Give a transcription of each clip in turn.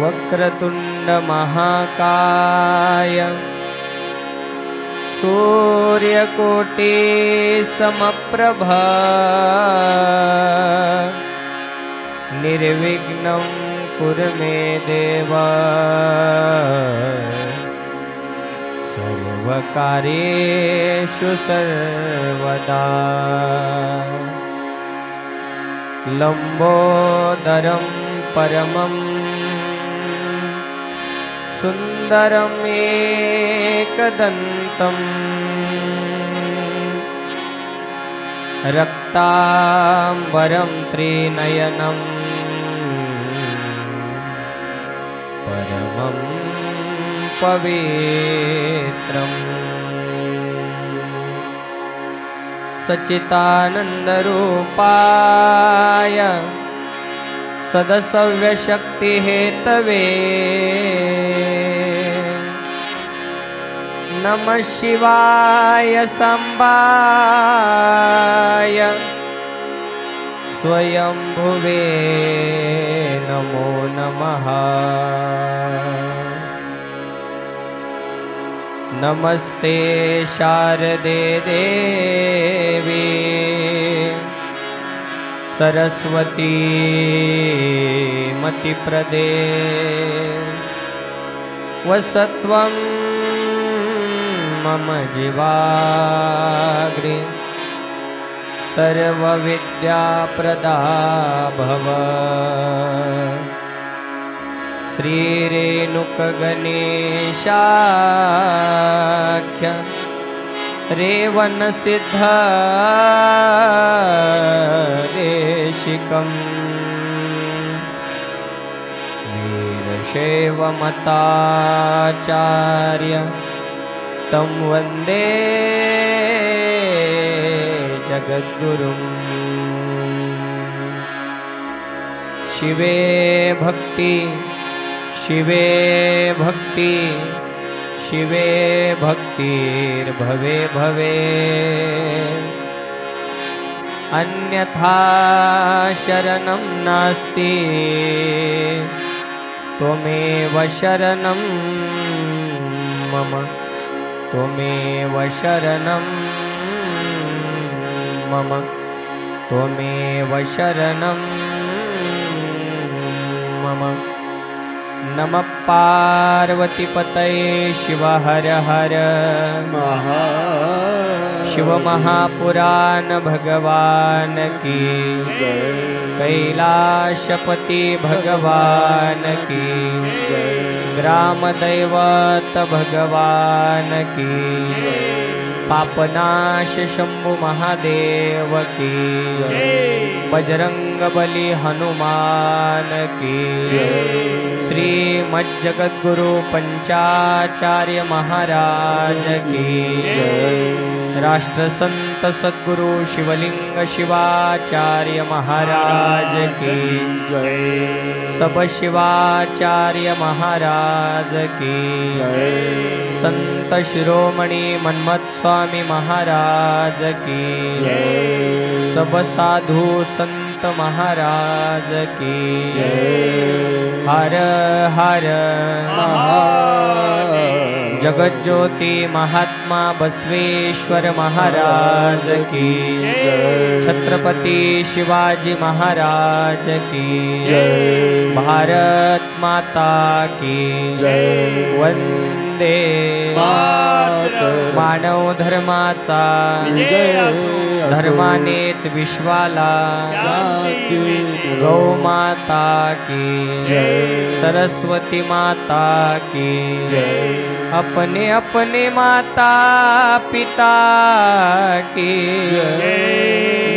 वक्रतुंड महाकाय सूर्यकोटि समप्रभ निर्विघ्नं कुरु मे देव सर्वकार्येषु सर्वदा। लंबोदरं परमं सुंदरम् एकदन्तम् रक्तांबरं त्रिनयनं परमं पवित्रम् सच्चिदानन्दरूपाय सदसव्यशक्तिहेतवे नमः शिवाय सांबाय स्वयंभुवे नमो नमः। नमस्ते शारदे देवी सरस्वती मतिप्रदे वसत्वं मम जीवाग्रे सर्वविद्याप्रदा भव। श्रीरेणुकगणेशाख्य रेवनसिद्धदेशिकं वीरशैवमताचार्य तं वन्दे जगद्गुरुम्। शिवे भक्ति शिवे भक्ति शिवे भक्तिर्भवे भवे अन्यथा शरणं नास्ति त्वमेव शरणं मम त्वमेव शरणं मम त्वमेव शरणं मम। नमः पार्वतीपतये शिव हर हर शिव महापुराण भगवान की कैलाशपति भगवान की ग्राम दैवत भगवान की पापनाश शंभु महादेव की बजरंग बली हनुमान की श्रीमज्जगद्गुरु पंचाचार्य महाराज की राष्ट्रसंत सद्गुरु शिवलिंग शिवाचार्य महाराज की सब शिवाचार्य महाराज की संत शिरोमणि मन्मथ स्वामी महाराज की सब साधु संत महाराज की हर हर जगज्योति महात्मा बसवेश्वर महाराज की छत्रपति शिवाजी महाराज की भारत माता की वंदे मानव धर्माचा धर्मानेच विश्वाला गौ माता की सरस्वती माता की अपने अपने माता पिता की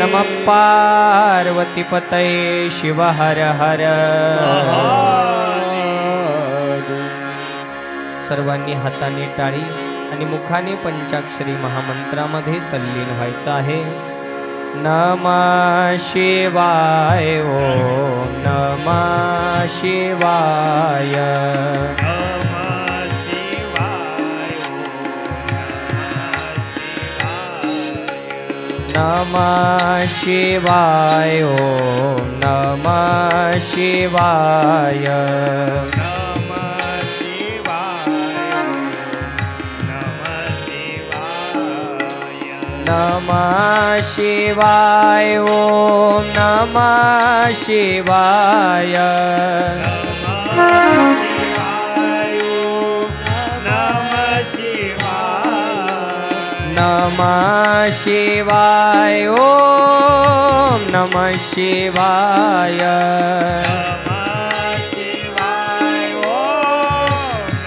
नमः पार्वती पतये शिव हर हर। सर्वांनी हाताने टाळी आणि मुखाने पंचाक्षरी महामंत्रामध्ये तल्लीन व्हायचं आहे। नमः शिवाय ओम नमः शिवाय नमः शिवाय ओम नमः शिवाय नमः शिवाय ओम नमः शिवाय नमः शिवाय ओम नमः शिवाय नमः शिवाय ओम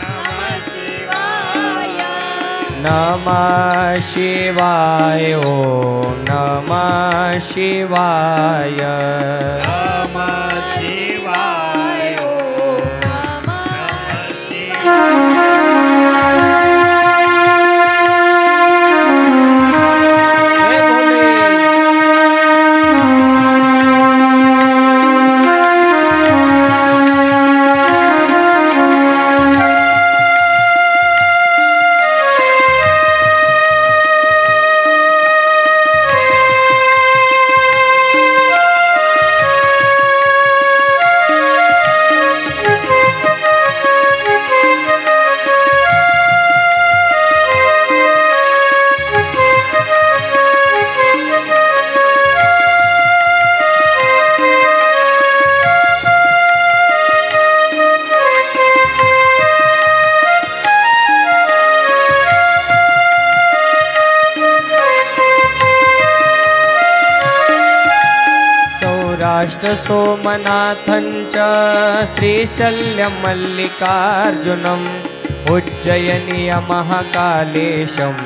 नमः शिवाय नमः शिवाय ओम नमः शिवाय। राष्ट्र सोमनाथञ्च श्रीशल्यं मल्लिकार्जुनम् उज्जयिनीय महाकालेशम्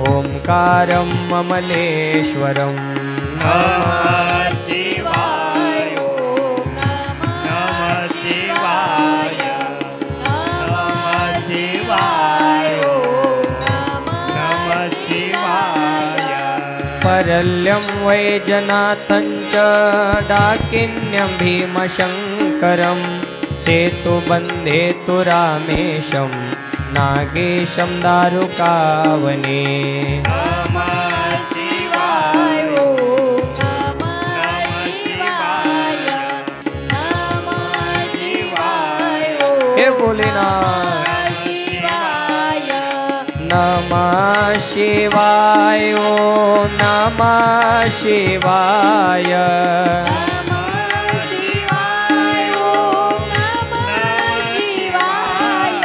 ओंकारं ममलेश्वरम्। नमः शिवाय ओम नमः शिवाय नमः शिवाय ओम नमः शिवाय। परल्यं वैजनाथञ्च डाकिन्यं भीमशङ्करं सेतुबन्धेतु रामेशं नागेशं दारुकावने। नमः शिवाय ओम नमः शिवाय नमः शिवाय ओम हे भोलेनाथ शिवाय। नमः शिवाय ओम नमः शिवाय नमः शिवाय ओम नमः शिवाय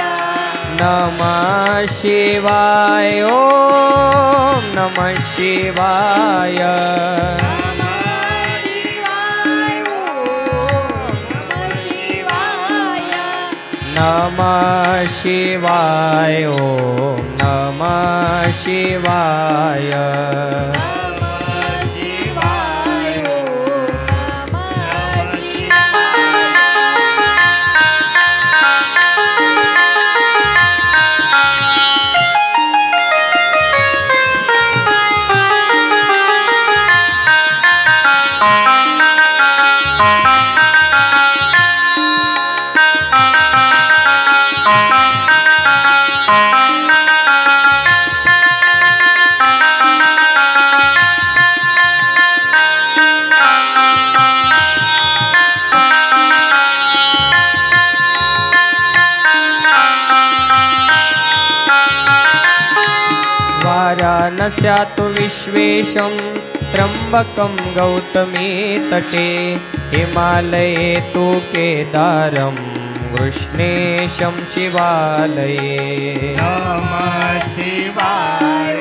नमः शिवाय ओम नमः शिवाय नमः शिवाय ओम नमः शिवाय नमः शिवाय ओम नमः शिवाय। वाराणस्यातु विश्वेशं त्र्यम्बकं गौतमी तटे हिमालये तु केदारं कृष्णेशं शिवालये। नमः शिवाय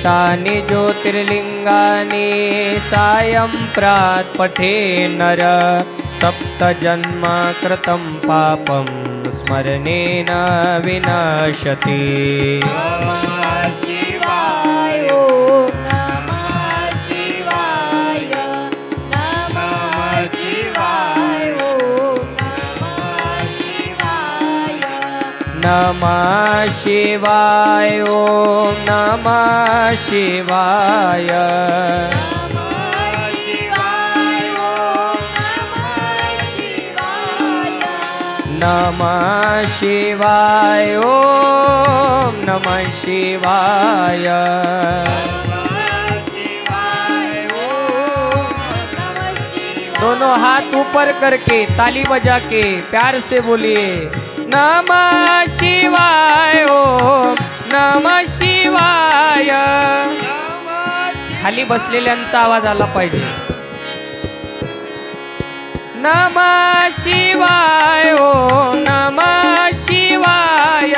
एतानि ज्योतिर्लिंगानि सायं प्रात पठे नर सप्तजन्म कृतं पापं स्मरणेन विनश्यति। नमः शिवाय ओम नमः शिवाय नमः शिवाय ओम नमः शिवाय नमः शिवाय ओम नमः शिवाय नमः शिवाय ओम नमः शिवाय दोनों हाथ ऊपर करके ताली बजा के प्यार से बोलिए नमः शिवाय ओम नमः शिवाय। खाली बसलेल्यांचा आवाज आला पाहिजे। नमः शिवाय ओम नमः शिवाय।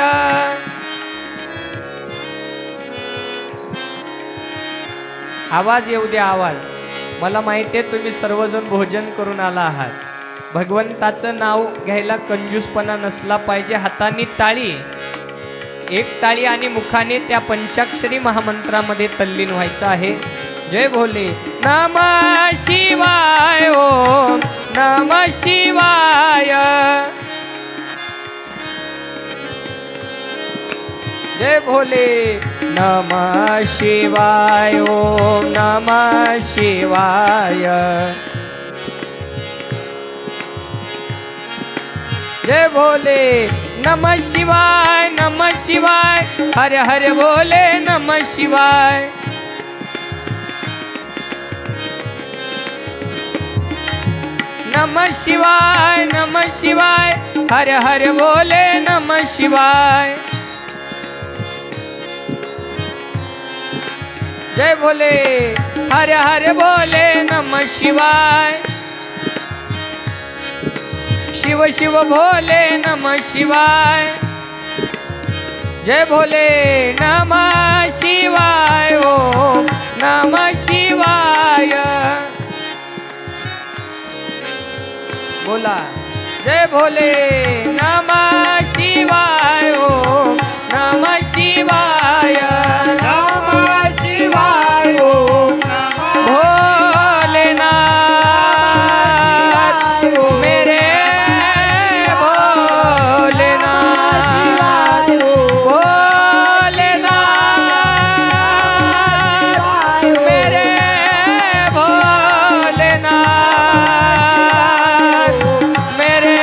आवाज येऊ द्या आवाज। मला माहिती आहे तुम्ही सर्वजण भोजन करून आला आहात। भगवंताचं नाव घ्यायला कंजूसपणा नसला पाहिजे। हाताने टाळी, एक टाळी आणि मुखाने त्या पंचाक्षरी महामंत्रामध्ये तल्लीन व्हायचं आहे। जय भोले। नमः शिवाय ओम नमः शिवाय। जय भोले। नमः शिवाय ओम नमः शिवाय। जय भोले। नमः शिवाय नमः शिवाय हर हर भोले नमः शिवाय। नमः शिवाय हर हर भोले नमः शिवाय। जय भोले। हर हर भोले नमः शिवाय। शिव शिव भोले नमः शिवाय। जय भोले। नमः शिवाय ओम नमः शिवाय। बोला जय भोले। नमः शिवाय ओम नमः शिवाय। नमः शिवाय ओम नमः भोलेनाथ मेरे भोलेनाथ भोलेनाथ मेरे भोलेनाथ मेरे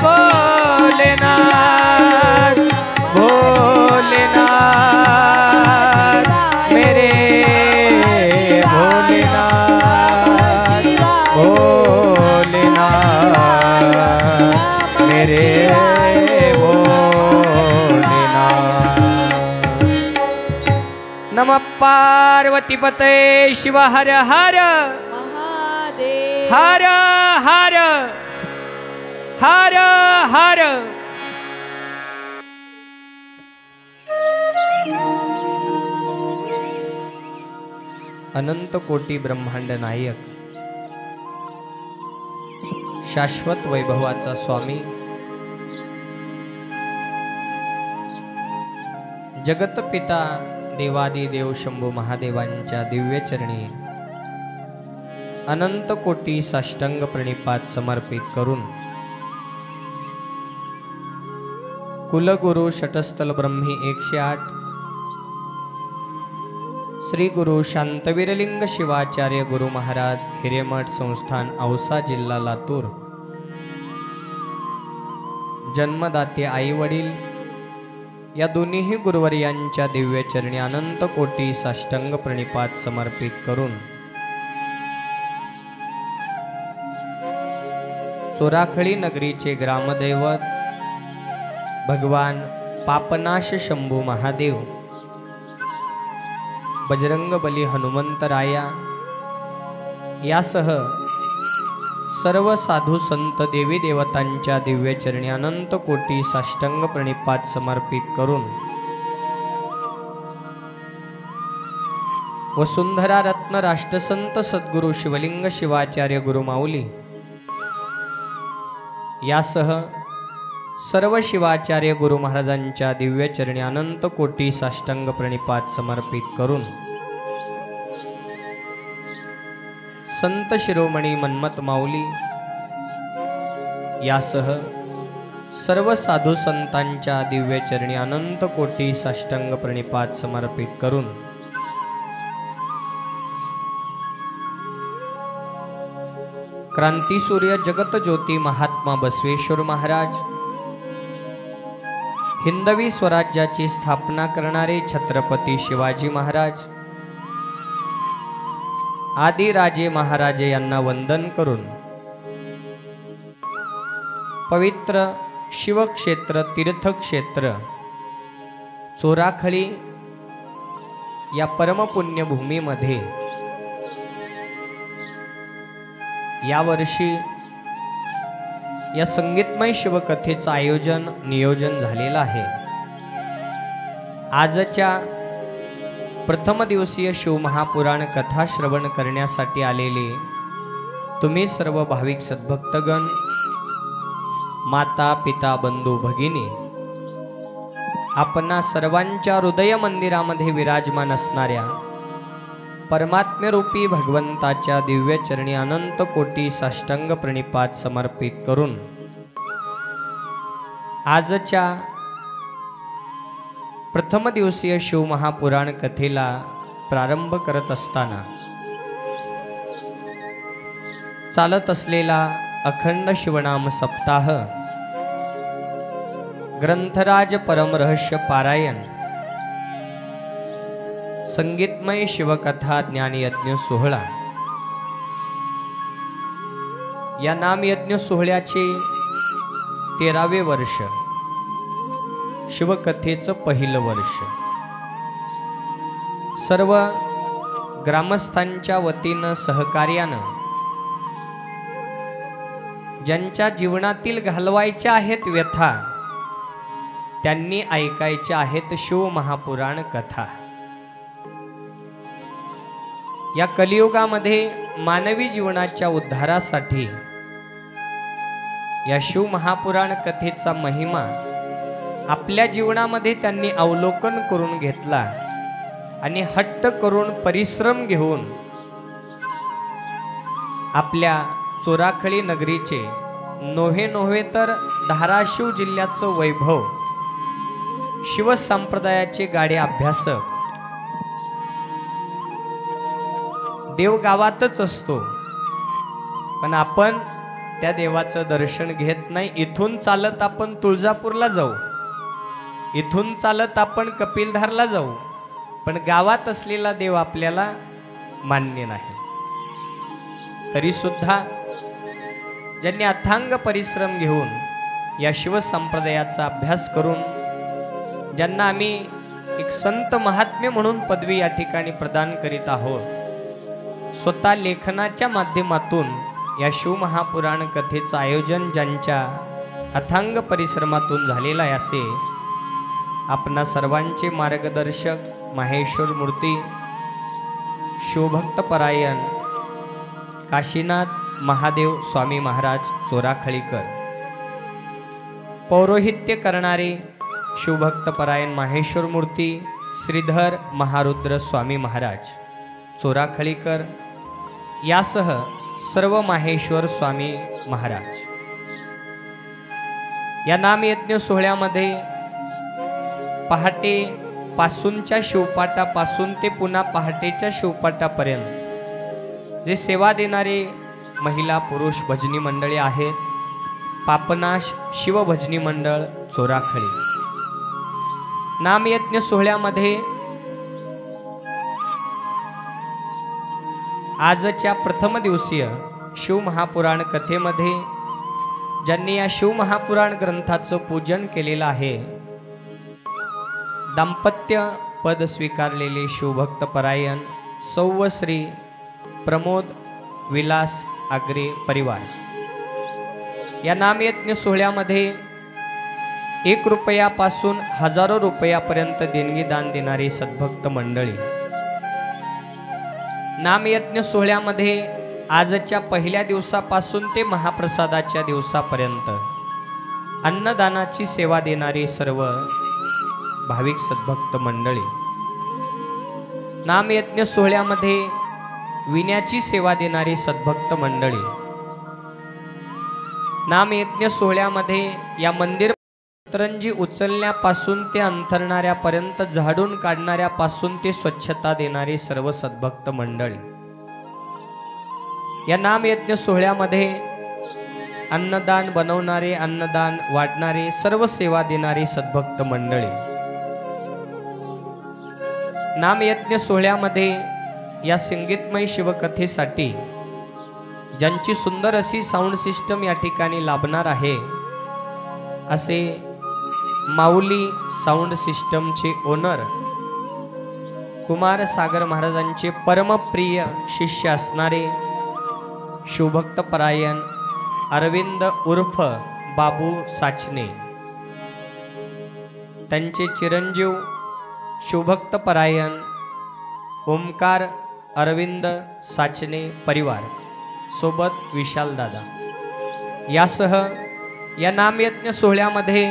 भोलेनाथ भोलेनाथ मेरे भोलेनाथ भोलेनाथ मेरे भोलेनाथ। नमः पार्वती पते शिव हर हर महादेव हर हर हर हर। अनंत कोटी ब्रह्मांड नायक शाश्वत वैभवाचा स्वामी जगत पिता देवादी देव शंभू महादेवांच्या दिव्य चरणी अनंत कोटी साष्टांग प्रणिपात समर्पित करून कुलगुरु षटस्थल ब्रह्मी 108 श्री गुरु शांतवीरलिंग शिवाचार्य गुरु महाराज हिरेमठ संस्थान औसा जिल्हा लातूर जन्मदाते आई वडील या दोन्ही गुरुवर्यांच्या दिव्य चरणी अनंत कोटी साष्टांग प्रणिपात समर्पित करून चोराखळी नगरीचे ग्रामदैवत भगवान पापनाश शंभू महादेव बजरंग बली हनुमंतराया यासह सर्व साधू संत देवी देवतांच्या दिव्य चरणी अनंत कोटी साष्टांग प्रणिपात समर्पित करून वसुंधरा रत्न राष्ट्रसंत सद्गुरु शिवलिंग शिवाचार्य गुरुमाऊली यासह सर्व शिवाचार्य गुरु महाराजांच्या दिव्य चरणी अनंत कोटी साष्टांग प्रणिपात समर्पित करून संत शिरोमणी मन्मथ माऊली यासह सर्व साधू संतांच्या दिव्य चरणी अनंत कोटी साष्टांग प्रणिपात समर्पित करून क्रांतीसूर्य जगत ज्योती महात्मा बसवेश्वर महाराज, हिंदवी स्वराज्याची स्थापना करणारे छत्रपती शिवाजी महाराज, आदी राजे महाराजे यांना वंदन करून पवित्र शिवक्षेत्र तीर्थक्षेत्र चोराखळी या परमपुण्यभूमीमध्ये यावर्षी या संगीतमय शिवकथेचं आयोजन नियोजन झालेलं आहे। आजच्या प्रथम दिवसीय शिवमहापुराण कथा श्रवण करण्यासाठी आलेले तुम्ही सर्व भाविक सद्भक्तगण, माता पिता बंधू भगिनी, आपणा सर्वांच्या हृदय मंदिरामध्ये विराजमान असणाऱ्या परमात्म्यरूपी भगवंताच्या दिव्य चरणी अनंत कोटी साष्टांग प्रणिपात समर्पित करून आजच्या प्रथम दिवसीय शिवमहापुराण कथेला प्रारंभ करत असताना चालत असलेला अखंड शिवनाम सप्ताह, ग्रंथराज परमरहस्य पारायण, संगीतमय शिवकथा ज्ञानयज्ञ सोहळा या नामयज्ञ सोहळ्याचे 13वे वर्ष, शिवकथेचं पहिलं वर्ष सर्व ग्रामस्थांच्या वतीनं सहकार्यानं ज्यांच्या जीवनातील घालवायच्या आहेत व्यथा त्यांनी ऐकायच्या आहेत शिवमहापुराण कथा। या कलियुगामध्ये मानवी जीवनाच्या उद्धारासाठी या शिवमहापुराण कथेचा महिमा आपल्या जीवनामध्ये त्यांनी अवलोकन करून घेतला आणि हट्ट करून परिश्रम घेऊन आपल्या चोराखळी नगरीचे नोहे तर धाराशिव जिल्ह्याचं वैभव शिवसंप्रदायाचे गाडे अभ्यासक देव गावातच असतो, पण आपण त्या देवाचं दर्शन घेत नाही। इथून चालत आपण तुळजापूरला जाऊ, इथून चालत आपण कपिलधारला जाऊ, पण गावात असलेला देव आपल्याला मान्य नाही। तरी सुद्धा ज्यांनी अथांग परिश्रम घेऊन या शिवसंप्रदायाचा अभ्यास करून ज्यांना आम्ही एक संत महात्म्य म्हणून पदवी या ठिकाणी प्रदान करीत आहोत, स्वतः लेखनाच्या माध्यमातून या शिवमहापुराण कथेचं आयोजन ज्यांच्या अथांग परिश्रमातून झालेलं आहे असे आपणा सर्वांचे मार्गदर्शक माहेश्वर मूर्ती शिवभक्तपरायण काशीनाथ महादेव स्वामी महाराज चोराखळीकर, पौरोहित्य करणारे शिवभक्तपरायण माहेश्वर मूर्ती श्रीधर महारुद्र स्वामी महाराज चोराखळीकर यासह सर्व माहेश्वर स्वामी महाराज या नामयज्ञ सोहळ्यामध्ये पहाटे पासूनच्या शिवपाठापासून ते पुन्हा पहाटेच्या शिवपाठापर्यंत जे सेवा देणारे महिला पुरुष भजनी मंडळी आहेत, पापनाश शिवभजनी मंडळ चोराखळी, नामयज्ञ सोहळ्यामध्ये आजच्या प्रथम दिवसीय शिवमहापुराण कथेमध्ये ज्यांनी या शिवमहापुराण ग्रंथाचं पूजन केलेलं आहे, दाम्पत्य पद स्वीकारलेले शिवभक्तपरायण सौव श्री प्रमोद विलास आगरे परिवार या नामयज्ञ सोहळ्यामध्ये 1 रुपयापासून हजारो रुपयापर्यंत देणगी दान देणारी सद्भक्त मंडळी नामयज्ञ सोहळ्यामध्ये आजच्या पहिल्या दिवसापासून ते महाप्रसादाच्या दिवसापर्यंत अन्नदानाची सेवा देणारी सर्व भाविक सद्भक्त मंडळी, नामयज्ञ सोहळ्यामध्ये विण्याची सेवा देणारी सद्भक्त मंडळी, नामयज्ञ सोहळ्यामध्ये या मंदिर तरंजी उचलण्यापासून ते अंथरणाऱ्यापर्यंत, झाडून काढणाऱ्यापासून ते स्वच्छता देणारी सर्व सद्भक्त मंडळी, या नामयज्ञ सोहळ्यामध्ये अन्नदान बनवणारे, अन्नदान वाढणारे, सर्व सेवा देणारी सद्भक्त मंडळी, नामयज्ञ सोहळ्यामध्ये या संगीतमय शिवकथेसाठी ज्यांची सुंदर अशी साऊंड सिस्टम या ठिकाणी लाभणार आहे असे माऊली साऊंड सिस्टमचे ओनर कुमार सागर महाराजांचे परमप्रिय शिष्य असणारे शिवभक्त परायण अरविंद उर्फ बाबू साचने, त्यांचे चिरंजीव शिवभक्त परायण ओमकार अरविंद साचने परिवार सोबत विशाल दादा यासह या नामयज्ञ सोहळ्यामध्ये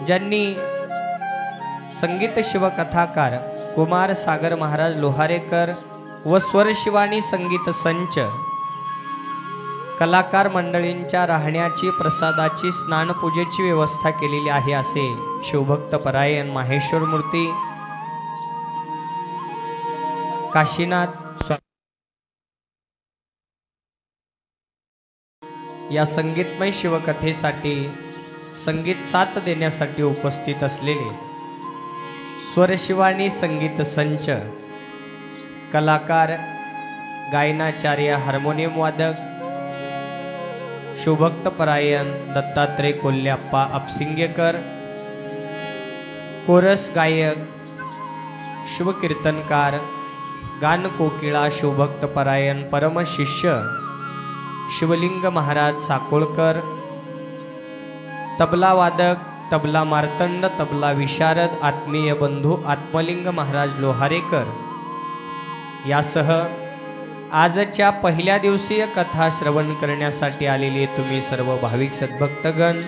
ज्यांनी संगीत शिवकथाकार कुमार सागर महाराज लोहारेकर व स्वरशिवानी संगीत संच कलाकार मंडळींच्या राहण्याची, प्रसादाची, स्नानपूजेची व्यवस्था केलेली आहे असे शिवभक्त परायण माहेश्वर मूर्ती काशीनाथ या संगीतमय शिवकथेसाठी संगीत साथ देण्यासाठी उपस्थित असलेले स्वरशिवानी संगीत संच कलाकार, गायनाचार्य, हार्मोनियम वादक शिवभक्त परायण दत्तात्रय कोल्ह्याप्पा अपसिंगेकर, कोरस गायक, शिवकीर्तनकार, गान कोकिळा शिवभक्त परायण परमशिष्य शिवलिंग महाराज साकोळकर, तबला वादक, तबला मार्तंड, तबला विशारद, आत्मीय बंधू आत्मलिंग महाराज लोहारेकर यासह आजच्या पहिल्या दिवसीय कथा श्रवण करण्यासाठी आलेले तुम्ही सर्व भाविक सद्भक्तगण,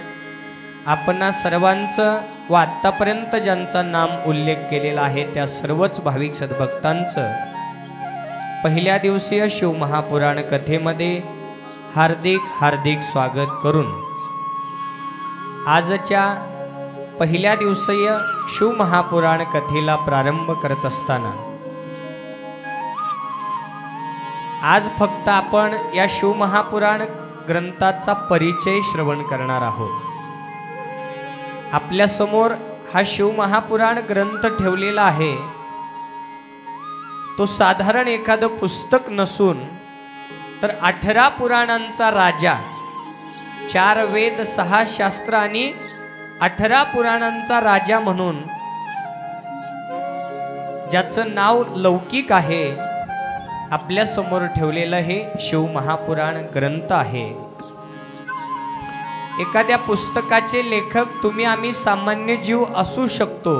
आपणा सर्वांचं व आत्तापर्यंत ज्यांचा नाम उल्लेख केलेला आहे त्या सर्वच भाविक सद्भक्तांचं पहिल्या दिवसीय शिवमहापुराण कथेमध्ये हार्दिक हार्दिक स्वागत करून आजच्या पहिल्या दिवसीय शिवमहापुराण कथेला प्रारंभ करत असताना आज फक्त आपण या शिवमहापुराण ग्रंथाचा परिचय श्रवण करणार आहोत। आपल्या समोर हा शिवमहापुराण ग्रंथ ठेवलेला आहे, तो साधारण एखादं पुस्तक नसून तर 18 पुराणांचा राजा, 4 वेद, 6 शास्त्र आणि 18 पुराणांचा राजा म्हणून ज्याचं नाव लौकिक आहे आपल्या समोर ठेवलेलं हे शिवमहापुराण ग्रंथ आहे। एखाद्या पुस्तकाचे लेखक तुम्ही आम्ही सामान्य जीव असू शकतो,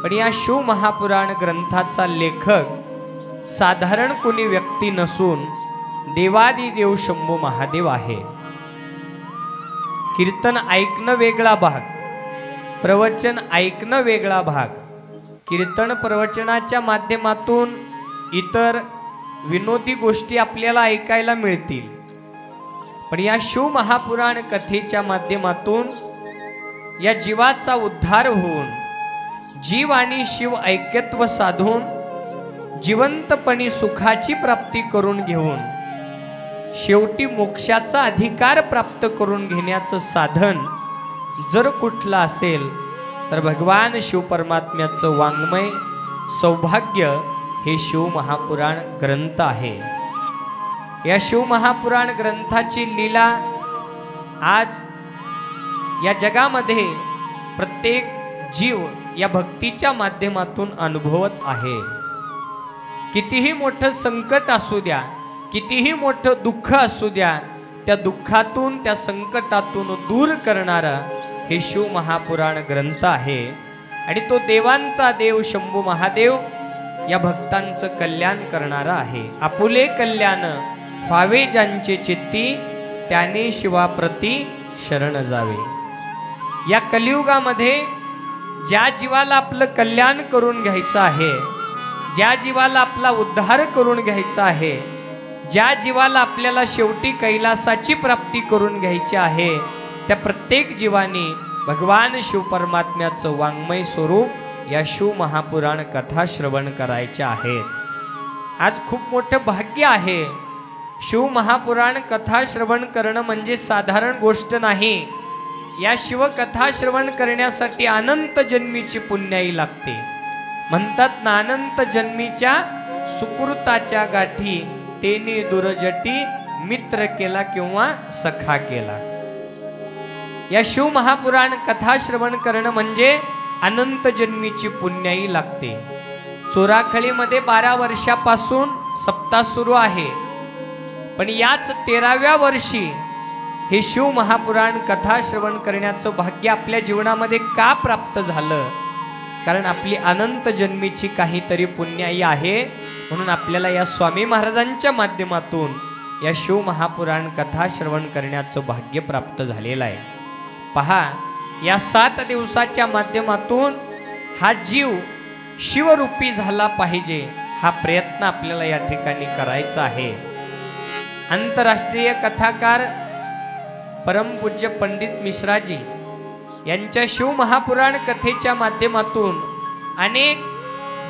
पण या शिवमहापुराण ग्रंथाचा लेखक साधारण कोणी व्यक्ती नसून देवादिदेव शंभू महादेव आहे। कीर्तन ऐकणं वेगळा भाग, प्रवचन ऐकणं वेगळा भाग, कीर्तन प्रवचनाच्या माध्यमातून इतर विनोदी गोष्टी आपल्याला ऐकायला मिळतील, पण या शिवमहापुराण कथेच्या माध्यमातून या जीवाचा उद्धार होऊन जीव आणि शिव ऐक्यत्व साधून जिवंतपणी सुखाची प्राप्ती करून घेऊन शेवटी मोक्षाचा अधिकार प्राप्त करून घेण्याचं साधन जर कुठलं असेल तर भगवान शिव परमात्म्याचं वाङ्मय सौभाग्य हे शिवमहापुराण ग्रंथ आहे। या शिवमहापुराण ग्रंथाची लीला आज या जगामध्ये प्रत्येक जीव या भक्तीच्या माध्यमातून अनुभवत आहे। कितीही मोठं संकट असू द्या, कितीही मोठं दुःख असू द्या, त्या दुःखातून त्या संकटातून दूर करणारा हे शिवमहापुराण ग्रंथ आहे। आणि तो देवांचा देव शंभू महादेव या भक्तांचं कल्याण करणारा आहे. आपुले कल्याण व्हावे ज्यांचे चित्ती, त्याने शिवाप्रती शरण जावे. या कलियुगामध्ये ज्या जीवाला आपलं कल्याण करून घ्यायचं आहे, ज्या जीवाला आपला उद्धार करून घ्यायचा आहे, ज्या जीवाला आपल्याला शेवटी कैलासाची प्राप्ती करून घ्यायची आहे, त्या प्रत्येक जीवानी भगवान शिव परमात्म्याचं वाङ्मय स्वरूप या शिव महापुराण कथा श्रवण करायच्या आहेत. आज खूप मोठं भाग्य आहे. शिव महापुराण कथा श्रवण करणं म्हणजे साधारण गोष्ट नाही. या शिवकथा श्रवण करण्यासाठी अनंत जन्मीची पुण्याई लागते. म्हणतात ना, अनंत जन्मीच्या सुकृताच्या गाठी, तेने दुरजटी मित्र केला किंवा सखा केला. या शिव महापुराण कथा श्रवण करणं म्हणजे अनंत जन्मीची पुण्याई लागते. चोराखळीमध्ये 12 वर्षापासून सप्ताह सुरू आहे, पण याच 13व्या वर्षी हे शिव महापुराण कथा श्रवण करण्याचं भाग्य आपल्या जीवनामध्ये का प्राप्त झालं? कारण आपली अनंत जन्मीची काहीतरी पुण्याई आहे. म्हणून आपल्याला या स्वामी महाराजांच्या माध्यमातून या शिव महापुराण कथा श्रवण करण्याचं भाग्य प्राप्त झालेलं आहे. पहा, या 7 दिवसाच्या माध्यमातून हा जीव शिवरूपी झाला पाहिजे, हा प्रयत्न आपल्याला या ठिकाणी करायचा आहे. आंतरराष्ट्रीय कथाकार परमपूज्य पंडित मिश्राजी यांच्या शिव महापुराण कथेच्या माध्यमातून अनेक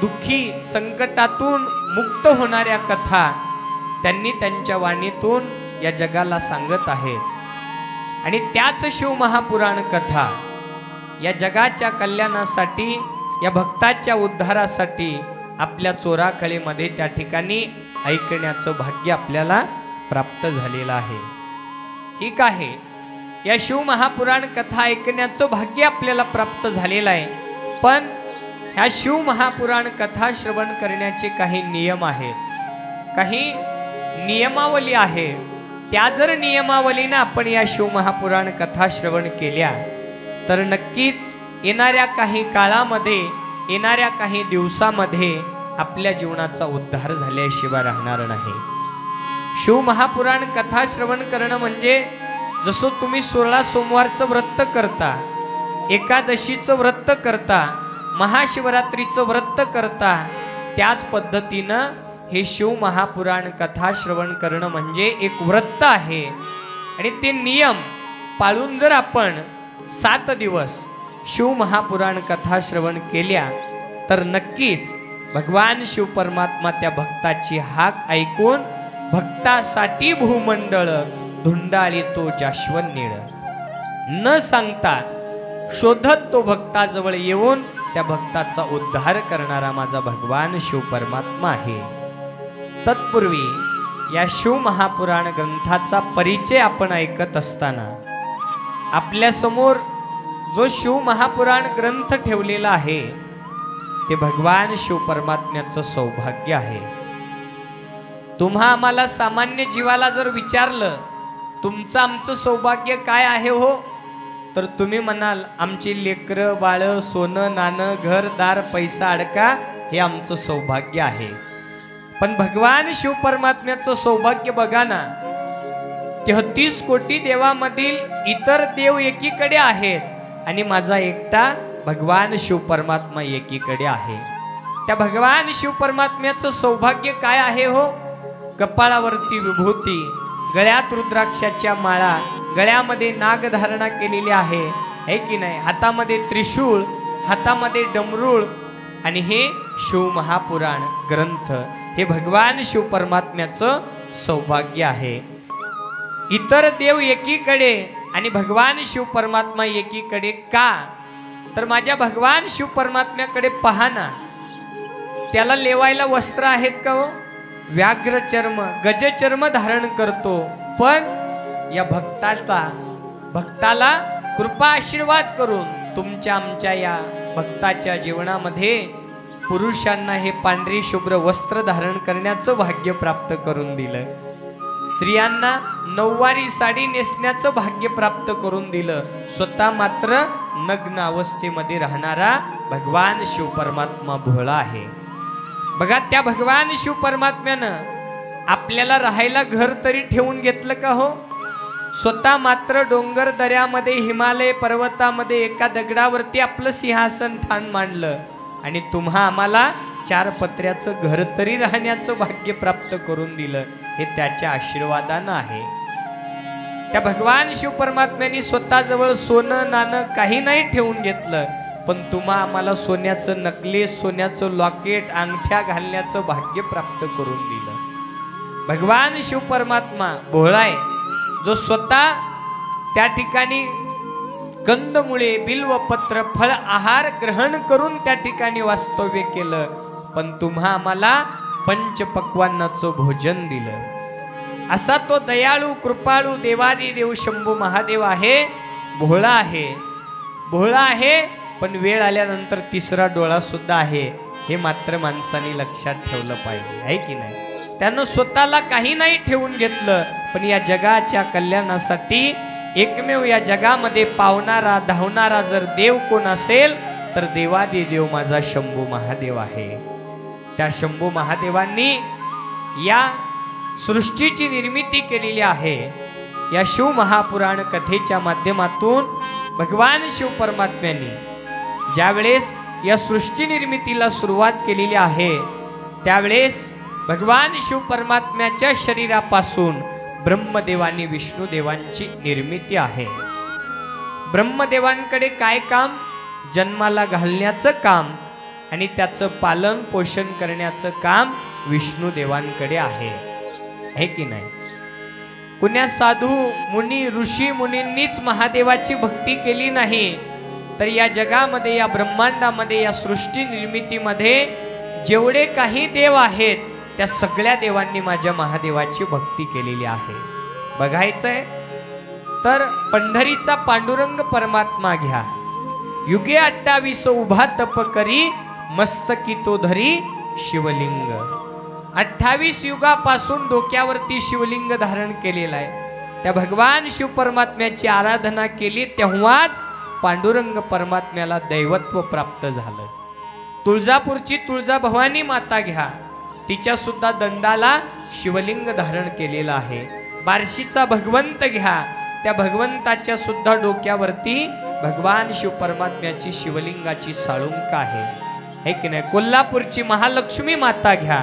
दुःखी संकटातून मुक्त होणाऱ्या कथा त्यांनी त्यांच्या वाणीतून या जगाला सांगत आहेत. आणि त्याच शिव महापुराण कथा या जगाच्या कल्याणासाठी, या भक्ताच्या उद्धारासाठी आपल्या चोराखळीमध्ये त्या ठिकाणी ऐकण्याचं भाग्य आपल्याला प्राप्त झालेलं आहे. ठीक आहे, या शिव महापुराण कथा ऐकण्याचं भाग्य आपल्याला प्राप्त झालेलं आहे. पण ह्या शिव महापुराण कथा श्रवण करण्याचे काही नियम आहेत, काही नियमावली आहे. त्या जर नियमावलीनं आपण या शिव महापुराण कथा श्रवण केल्या तर नक्कीच येणाऱ्या काही काळामध्ये, येणाऱ्या काही दिवसामध्ये आपल्या जीवनाचा उद्धार झाल्याशिवाय राहणार नाही. शिव महापुराण कथा श्रवण करणं म्हणजे जसं तुम्ही 16 सोमवारचं व्रत करता, एकादशीचं व्रत करता, महाशिवरात्रीचं व्रत करता, त्याच पद्धतीनं हे शिव महापुराण कथा श्रवण करणं म्हणजे एक व्रत आहे. आणि ते नियम पाळून जर आपण 7 दिवस शिव महापुराण कथा श्रवण केल्या तर नक्कीच भगवान शिव परमात्मा त्या भक्ताची हाक ऐकून भक्तासाठी भूमंडळ धुंडाळी तो जाश्वन निळ, न सांगता शोधत तो भक्ताजवळ येऊन त्या भक्ताचा उद्धार करणारा माझा भगवान शिव परमात्मा आहे. तत्पूर्वी या शिव महापुराण ग्रंथाचा परिचय आपण ऐकत असताना आपल्या समोर जो शिव महापुराण ग्रंथ ठेवलेला आहे ते भगवान शिव परमात्म्याचं सौभाग्य आहे. तुम्हा आम्हाला सामान्य जीवाला जर विचारलं तुमचं आमचं सौभाग्य काय आहे हो, तर तुम्ही म्हणाल आमची लेकरं बाळ, सोनं नाणं, घरदार, पैसा अडका हे आमचं सौभाग्य आहे. पण भगवान शिव परमात्म्याचं सौभाग्य बघा ना, 33 कोटी देवामधील इतर देव एकीकडे आहेत आणि माझा एकटा भगवान शिव परमात्मा एकीकडे आहे. त्या भगवान शिव परमात्म्याचं सौभाग्य काय आहे हो? कपाळावरती विभूती, गळ्यात रुद्राक्षाच्या माळा, गळ्यामध्ये नागधारणा केलेली आहे की नाही, हातामध्ये त्रिशूळ, हातामध्ये डमरूळ, आणि हे शिव महापुराण ग्रंथ हे भगवान शिव परमात्म्याचं सौभाग्य आहे. इतर देव एकीकडे आणि भगवान शिव परमात्मा एकीकडे का? तर माझ्या भगवान शिव परमात्म्याकडे पहा ना, त्याला लेवायला वस्त्र आहेत का हो? व्याघ्र चर्म, गजचर्म धारण करतो. पण या भक्ताला कृपा आशीर्वाद करून तुमच्या आमच्या या भक्ताच्या जीवनामध्ये पुरुषांना हे पांढरी शुभ्र वस्त्र धारण करण्याचं भाग्य प्राप्त करून दिलं. स्त्रियांना नऊवारी साडी नेसण्याचं भाग्य प्राप्त करून दिलं. स्वतः मात्र नग्न अवस्थेमध्ये राहणारा भगवान शिव परमात्मा भोळा आहे. बघा त्या भगवान शिव परमात्म्यानं आपल्याला राहायला घर तरी ठेवून घेतलं का हो? स्वतः मात्र डोंगर दऱ्यामध्ये हिमालय पर्वतामध्ये एका दगडावरती आपलं सिंहासन ठाण मांडलं आणि तुम्हा आम्हाला 4 पत्र्याचं घर तरी राहण्याचं भाग्य प्राप्त करून दिलं. हे त्याच्या आशीर्वादानं आहे. त्या भगवान शिव परमात्म्यांनी स्वतःजवळ सोनं नाणं काही नाही ठेवून घेतलं, पण तुम्हा आम्हाला सोन्याचं नकलेस, सोन्याचं लॉकेट, अंगठ्या घालण्याचं भाग्य प्राप्त करून दिलं. भगवान शिव परमात्मा भोळा आहे, जो स्वतः त्या ठिकाणी कंदमुळे, बिल्वपत्र, फळ आहार ग्रहण करून त्या ठिकाणी वास्तव्य केलं, पण तुम्हा आम्हाला पंचपक्वान्नाचं भोजन दिलं. असा तो दयाळू कृपाळू देवादी देव शंभू महादेव आहे. भोळा आहे, भोळा आहे, पण वेळ आल्यानंतर 3रा डोळा सुद्धा आहे. हे मात्र माणसाने लक्षात ठेवलं पाहिजे, आहे की नाही? त्यानं स्वतःला काही नाही ठेवून घेतलं, पण या जगाच्या कल्याणासाठी एकमेव या जगामध्ये पावणारा धावणारा जर देव कोण असेल तर देवादी देव माझा शंभू महादेव आहे. त्या शंभू महादेवांनी या सृष्टीची निर्मिती केलेली आहे. या शिव महापुराण कथेच्या माध्यमातून भगवान शिव परमात्म्यांनी ज्यावेळेस या सृष्टी निर्मितीला सुरुवात केलेली आहे, त्यावेळेस भगवान शिव परमात्म्याच्या शरीरापासून ब्रह्मदेवानी विष्णुदेवांची निर्मिती आहे. ब्रह्मदेवांकडे काय काम? जन्माला घालण्याचं काम आणि त्याचं पालन पोषण करण्याचं काम विष्णुदेवांकडे आहे, है की नाही? कुण्या साधू मुनी ऋषी मुनींनीच महादेवाची भक्ती केली नाही, तर या जगामध्ये, या ब्रह्मांडामध्ये, या सृष्टी निर्मितीमध्ये जेवढे काही देव आहेत त्या सगळ्या देवांनी माझ्या महादेवाची भक्ती केलेली आहे. बघायचंय तर पंढरीचा पांडुरंग परमात्मा घ्या. युगे 28 उभा तप करी, मस्तकी तो धरी शिवलिंग. 28 युगापासून डोक्यावरती शिवलिंग धारण केलेलं आहे. त्या भगवान शिव परमात्म्याची आराधना केली तेव्हाच पांडुरंग परमात्म्याला दैवत्व प्राप्त झालं. तुळजापूरची तुळजा भवानी माता घ्या, तिच्या सुद्धा दंडाला शिवलिंग धारण केलेलं आहे. बार्शीचा भगवंत घ्या, त्या भगवंताच्या सुद्धा डोक्यावरती भगवान शिव परमात्म्याची शिवलिंगाची साळुंक आहे, है की नाही? कोल्हापूरची महालक्ष्मी माता घ्या,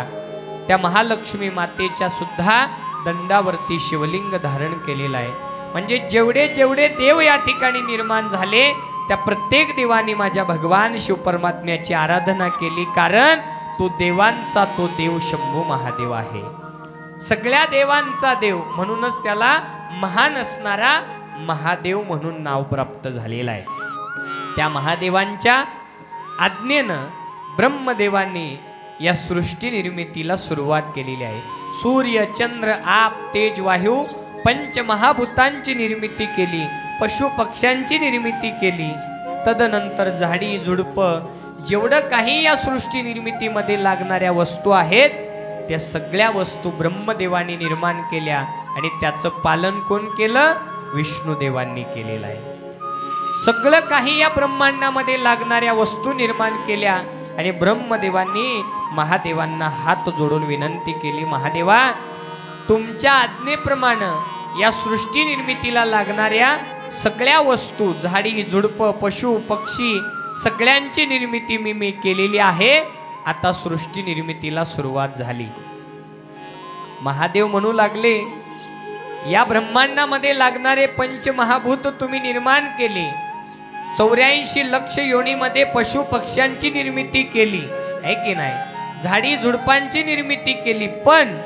त्या महालक्ष्मी मातेच्या सुद्धा दंडावरती शिवलिंग धारण केलेलं आहे. म्हणजे जेवढे जेवढे देव या ठिकाणी निर्माण झाले त्या प्रत्येक देवाने माझ्या भगवान शिव परमात्म्याची आराधना केली, कारण तो देवांचा तो देव शंभू महादेव आहे. सगळ्या देवांचा देव, म्हणूनच त्याला महान असणारा महादेव म्हणून नाव प्राप्त झालेलं आहे. त्या महादेवांच्या आज्ञेनं ब्रह्मदेवांनी या सृष्टी निर्मितीला सुरुवात केलेली आहे. सूर्य, चंद्र, आप, तेज, वायू पंचमहाभूतांची निर्मिती केली, पशु पक्ष्यांची निर्मिती केली. तदनंतर झाडी झुडप जेवढं काही या सृष्टी निर्मितीमध्ये लागणाऱ्या वस्तू आहेत त्या सगळ्या वस्तू ब्रह्मदेवांनी निर्माण केल्या आणि त्याचं पालन कोण केलं? विष्णुदेवांनी केलेलं आहे. सगळं काही या ब्रह्मांडामध्ये लागणाऱ्या वस्तू निर्माण केल्या आणि ब्रह्मदेवांनी महादेवांना हात जोडून विनंती केली, महादेवा तुमच्या आज्ञेप्रमाणे या सृष्टी निर्मितीला लागणाऱ्या सगळ्या वस्तू, झाडी झुडप पशु पक्षी सगळ्यांची निर्मिती मी केलेली आहे. आता सृष्टी निर्मितीला सुरुवात झाली. महादेव म्हणू लागले, या ब्रह्मांडामध्ये लागणारे पंचमहाभूत तुम्ही निर्माण केले, 84 लक्ष योनीमध्ये पशु पक्ष्यांची निर्मिती केली, आहे की नाही? झाडी झुडपांची निर्मिती केली, पण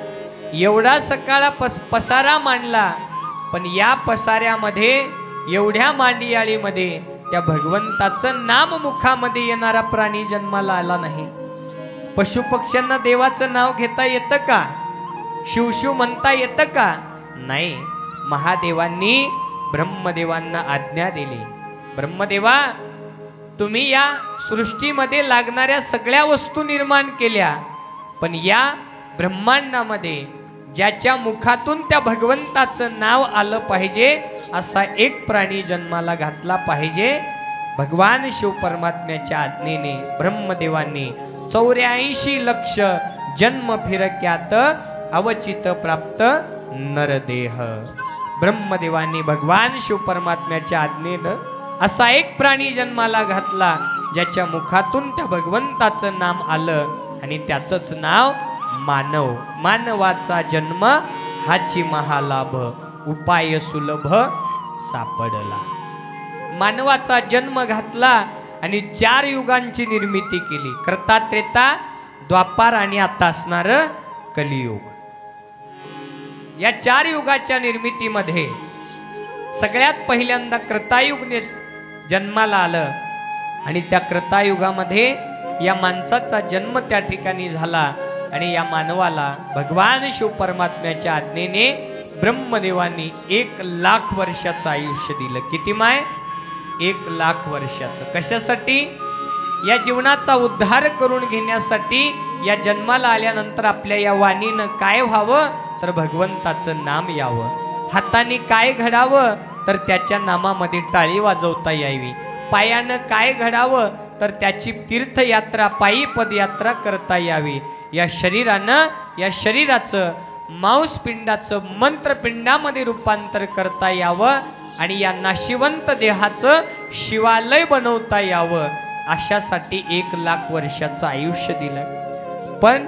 एवढा सकाळा पसारा मांडला, पण या पसाऱ्यामध्ये एवढ्या मांडियाळीमध्ये त्या भगवंताचं नाम मुखामध्ये येणारा प्राणी जन्माला आला नाही. पशु पक्ष्यांना देवाचं नाव घेता येतं का? शिवशिव म्हणता येतं का? नाही. महादेवांनी ब्रह्मदेवांना आज्ञा दिली, ब्रह्मदेवा तुम्ही या सृष्टीमध्ये लागणाऱ्या सगळ्या वस्तू निर्माण केल्या, पण या ब्रह्मांडामध्ये ज्याच्या मुखातून त्या भगवंताचं नाव आलं पाहिजे असा एक प्राणी जन्माला घातला पाहिजे. भगवान शिव परमात्म्याच्या आज्ञेने ब्रह्मदेवांनी 84 लक्ष जन्म फिरक्यात अवचित प्राप्त नरदेह. ब्रह्मदेवांनी भगवान शिव परमात्म्याच्या आज्ञेनं असा एक प्राणी जन्माला घातला ज्याच्या मुखातून त्या भगवंताचं नाम आलं आणि त्याचंच नाव मानव. मानवाचा जन्म हाची महालाभ, उपाय सुलभ सापडला. मानवाचा जन्म घातला आणि 4 युगांची निर्मिती केली. कर्ता, त्रेता, द्वापार आणि आता असणार कलियुग. या 4 युगाच्या निर्मितीमध्ये सगळ्यात पहिल्यांदा कृतायुग जन्माला आलं आणि त्या कृतायुगामध्ये या माणसाचा जन्म त्या ठिकाणी झाला आणि या मानवाला भगवान शिव परमात्म्याच्या आज्ञेने ब्रह्मदेवांनी 1,00,000 वर्षाचं आयुष्य दिलं. किती माय? 1,00,000 वर्षाचं. कशासाठी? या जीवनाचा उद्धार करून घेण्यासाठी. या जन्माला आल्यानंतर आपल्या या वाणीनं काय व्हावं तर भगवंताचं नाम यावं. हाताने काय घडावं तर त्याच्या नामामध्ये टाळी वाजवता यावी. पायानं काय घडावं तर त्याची तीर्थयात्रा, पायी पदयात्रा करता यावी. या शरीराचं मांसपिंडाचं मंत्रपिंडामध्ये रूपांतर करता यावं आणि या नाशिवंत देहाचं शिवालय बनवता यावं. अशासाठी 1,00,000 वर्षाचं आयुष्य दिलं. पण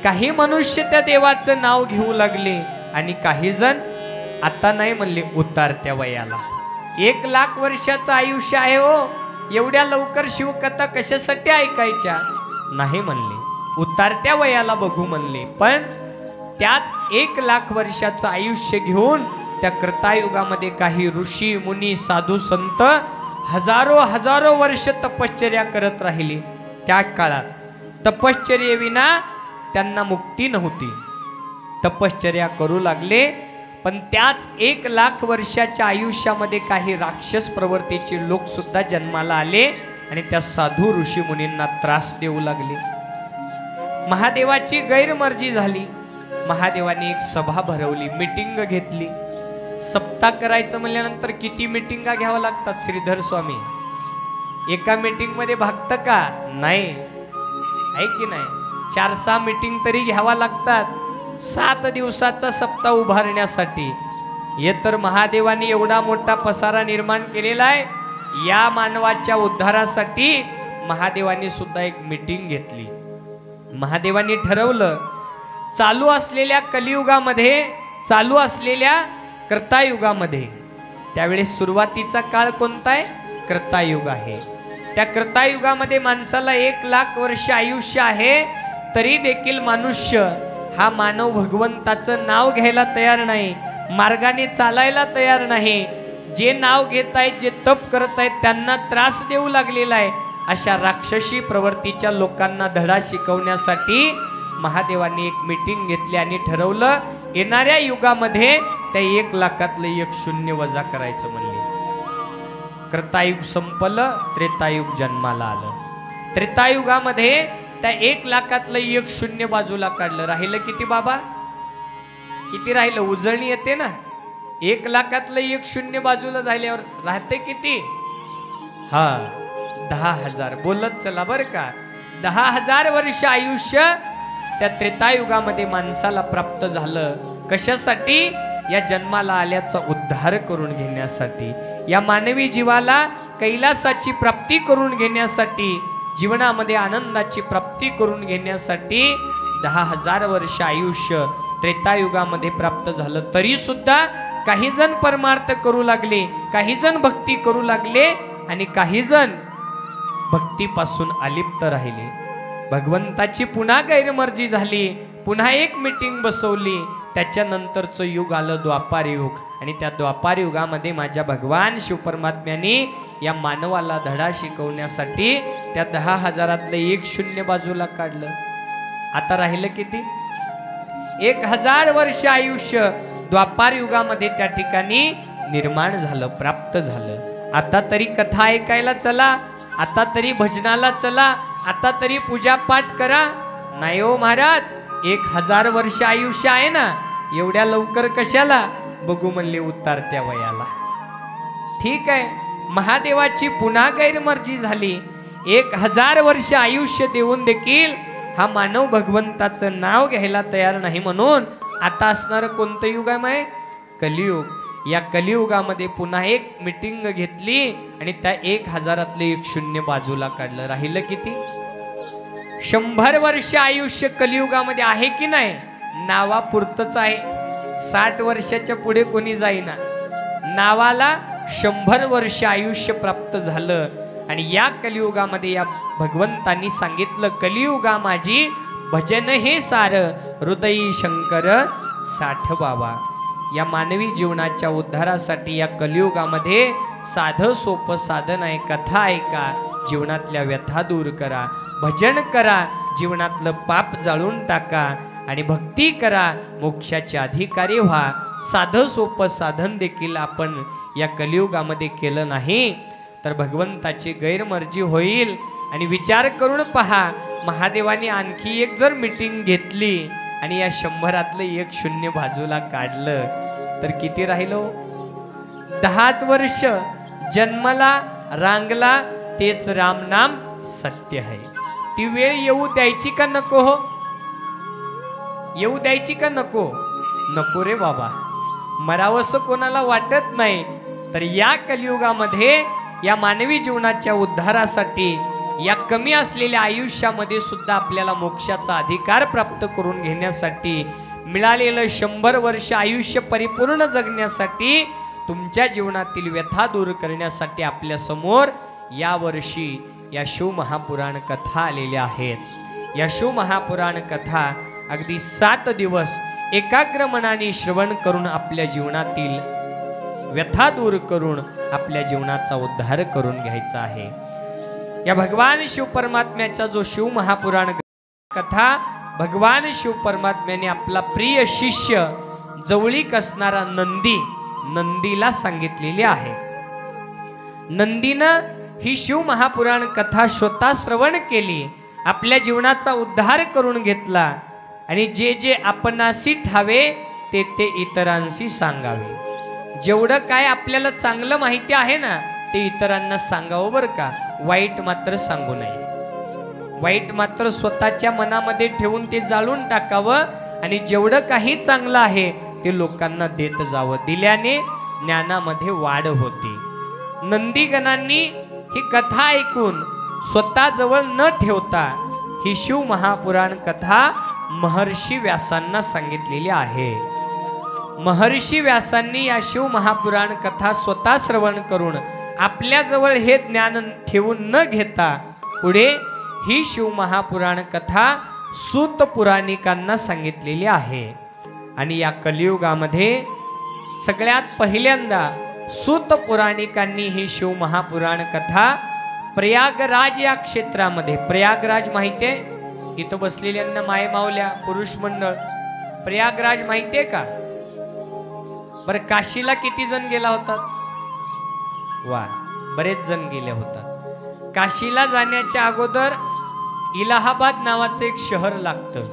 काही मनुष्य त्या देवाचं नाव घेऊ लागले आणि काही जण आता नाही म्हणले उतारत्या वयाला. 1,00,000 वर्षाचं आयुष्य आहे हो, एवढ्या लवकर शिवकथा कशासाठी ऐकायच्या नाही म्हणले. उतारत्या वयाला बघू म्हणले. पण त्याच 1,00,000 वर्षाचं आयुष्य घेऊन त्या कृतायुगामध्ये काही ऋषी मुनी साधू संत हजारो वर्ष तपश्चर्या करत राहिली. त्या काळात तपश्चर्येविना त्यांना मुक्ती नव्हती. तपश्चर्या करू लागले. पण त्याच 1,00,000 वर्षाच्या आयुष्यामध्ये काही राक्षस प्रवृत्तीचे लोक सुद्धा जन्माला आले आणि त्या साधू ऋषी मुनींना त्रास देऊ लागले. महादेवाची गैरमर्जी झाली. महादेवाने एक सभा भरवली, मीटिंग घेतली. सप्ताह करायचं म्हणल्यानंतर किती मीटिंगा घ्याव्या लागतात श्रीधर स्वामी? एका मीटिंग मध्ये भागतं का? नाही, आहे की नाही? 4-6 मीटिंग तरी घ्यावा लागतात 7 दिवसाचा सप्ताह उभारण्यासाठी. हे तर महादेवाने एवढा मोठा पसारा निर्माण केलेला आहे. या मानवाच्या उद्धारासाठी महादेवाने सुद्धा एक मीटिंग घेतली. महादेवाने ठरवलं चालू असलेल्या कलियुगामध्ये, चालू असलेल्या कृतायुगामध्ये, त्यावेळेस सुरुवातीचा काळ कोणता आहे? कृतायुग आहे. त्या कृतायुगामध्ये माणसाला 1,00,000 वर्ष आयुष्य आहे. तरी देखील मनुष्य हा मानव भगवंताचं नाव घ्यायला तयार नाही, मार्गाने चालायला तयार नाही. जे नाव घेत आहेत, जे तप करत आहेत त्यांना त्रास देऊ लागलेला आहे. अशा राक्षसी प्रवृत्तीच्या लोकांना धडा शिकवण्यासाठी महादेवांनी एक मीटिंग घेतली आणि ठरवलं येणाऱ्या युगामध्ये त्या 1,00,000तलं 1 शून्य वजा करायचं म्हणले. कृतायुग संपलं, त्रेतायुग जन्माला आलं. त्रेतायुगामध्ये त्या 1,00,000तलं 1 शून्य बाजूला काढलं. राहिलं किती बाबा? किती राहिलं? उजळणी येते ना. 1,00,000तलं 1 शून्य बाजूला झाल्यावर राहते किती? 10,000. बोलत चला बर का. 10,000 वर्ष आयुष्य त्या त्रेतायुगामध्ये माणसाला प्राप्त झालं. कशासाठी? या जन्माला आल्याचा उद्धार करून घेण्यासाठी, या मानवी जीवाला कैलासाची प्राप्ती करून घेण्यासाठी, जीवनामध्ये आनंदाची प्राप्ती करून घेण्यासाठी 10,000 वर्ष आयुष्य त्रेतायुगामध्ये प्राप्त झालं. तरी सुद्धा काही जण परमार्थ करू लागले, काही जण भक्ती करू लागले आणि काही जण भक्तीपासून अलिप्त राहिले. भगवंताची पुन्हा गैरमर्जी झाली. पुन्हा एक मीटिंग बसवली. त्याच्यानंतरचं युग आलं द्वापार युग. आणि त्या द्वापार युगामध्ये माझ्या भगवान शिवपरमात्म्याने या मानवाला धडा शिकवण्यासाठी त्या 10,000तलं 1 शून्य बाजूला काढलं. आता राहिलं किती? 1,000 वर्ष आयुष्य द्वापार युगामध्ये त्या ठिकाणी निर्माण झालं, प्राप्त झालं. आता तरी कथा ऐकायला चला, आता तरी भजनाला चला, आता तरी पूजा पाठ करा. नाही हो महाराज, 1,000 वर्ष आयुष्य आहे ना, एवढ्या लवकर कशाला? बघू म्हणले उतारत्या वयाला. ठीक आहे, महादेवाची पुन्हा गैरमर्जी झाली. 1000 वर्ष आयुष्य देऊन देखील हा मानव भगवंताचं नाव घ्यायला तयार नाही. म्हणून आता असणार कोणतं युग आहे माय? कलियुग. या कलियुगामध्ये पुन्हा एक मीटिंग घेतली आणि त्या 1000तले 1 शून्य बाजूला काढलं. राहिलं किती? 100 वर्ष आयुष्य कलियुगामध्ये आहे की नाही? नावापुरतच आहे. 60 वर्षाच्या पुढे कोणी जाईना. नावाला 100 वर्ष आयुष्य प्राप्त झालं. आणि या कलियुगामध्ये या भगवंतांनी सांगितलं, कलियुगा माझी भजन हे सार, हृदयी शंकर साठ बाबा. या मानवी जीवनाच्या उद्धारासाठी या कलियुगामध्ये साधं सोपं साधन आहे. कथा ऐका, जीवनातल्या व्यथा दूर करा, भजन करा, जीवनातलं पाप जाळून टाका आणि भक्ती करा, मोक्षाचे अधिकारी व्हा. साधं सोपं साधन देखील आपण या कलियुगामध्ये केलं नाही तर भगवंताची गैरमर्जी होईल. आणि विचार करून पहा, महादेवाने आणखी एक जर मीटिंग घेतली आणि या 100तलं 1 शून्य बाजूला काढलं तर किती राहिलो? 10च वर्ष जन्मला रांगला तेच रामनाम सत्य आहे. ती वेळ येऊ द्यायची का नको? हो, येऊ द्यायची का नको? नको रे बाबा. मरावंसं कोणाला वाटत नाही. तर या कलियुगामध्ये या मानवी जीवनाच्या उद्धारासाठी या कमी असलेल्या आयुष्यामध्ये सुद्धा आपल्याला मोक्षाचा अधिकार प्राप्त करून घेण्यासाठी, मिळालेलं 100 वर्ष आयुष्य परिपूर्ण जगण्यासाठी, तुमच्या जीवनातील व्यथा दूर करण्यासाठी आपल्या समोर या वर्षी या शिवमहापुराण कथा आलेल्या आहेत. या शिवमहापुराण कथा अगदी 7 दिवस एकाग्र मनाने श्रवण करून आपल्या जीवनातील व्यथा दूर करून आपल्या जीवनाचा उद्धार करून घ्यायचा आहे. या भगवान शिव परमात्म्याचा जो शिव महापुराण कथा, भगवान शिव परमात्म्याने आपला प्रिय शिष्य जवळीक असणारा नंदीला सांगितलेली आहे. नंदीनं ही शिव महापुराण कथा स्वतः श्रवण केली, आपल्या जीवनाचा उद्धार करून घेतला आणि जे जे आपणासी ठावे ते ते इतरांशी सांगावे. जेवढं काय आपल्याला चांगलं माहिती आहे ना ते इतरांना सांगावं बरं का. वाईट मात्र सांगू नये. वाईट मात्र स्वतःच्या मनामध्ये ठेवून ते जाळून टाकावं आणि जेवढं काही चांगलं आहे ते लोकांना देत जावं. दिल्याने ज्ञानामध्ये वाढ होते. नंदीगणांनी ही कथा ऐकून स्वतः जवळ न ठेवता ही शिव महापुराण कथा महर्षी व्यासांना सांगितलेली आहे. महर्षी व्यासांनी या शिव महापुराण कथा स्वतः श्रवण करून आपल्या जवळ हे ज्ञान ठेवून न घेता पुढे ही शिव महापुराण कथा सूत पुराणिकांना सांगितलेली आहे. आणि या कलियुगामध्ये सगळ्यात पहिल्यांदा सूत पुराणिकांनी ही शिव महापुराण कथा प्रयागराज या क्षेत्रामध्ये, प्रयागराज माहितीये? इथं बसलेल्यांना माय मावल्या पुरुष मंडळ, प्रयागराज माहितीये का? बरं, काशीला किती जण गेला होतात? वा, बरेच जण गेले होतात. काशीला जाण्याच्या अगोदर इलाहाबाद नावाचं एक शहर लागतं,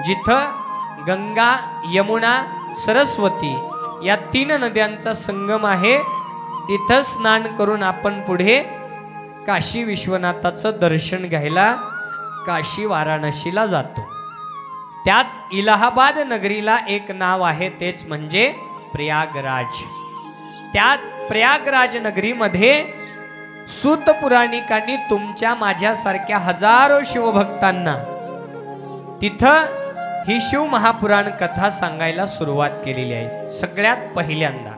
जिथं गंगा, यमुना, सरस्वती या 3 नद्यांचा संगम आहे. तिथं स्नान करून आपण पुढे काशी विश्वनाथाचं दर्शन घ्यायला काशी वाराणसीला जातो. त्याच इलाहाबाद नगरीला एक नाव आहे, तेच म्हणजे प्रयागराज. त्याच प्रयागराज नगरीमध्ये सूत पुराणिकांनी तुमच्या माझ्यासारख्या हजारो शिवभक्तांना तिथं ही शिव महापुराण कथा सांगायला सुरुवात केलेली आहे सगळ्यात पहिल्यांदा.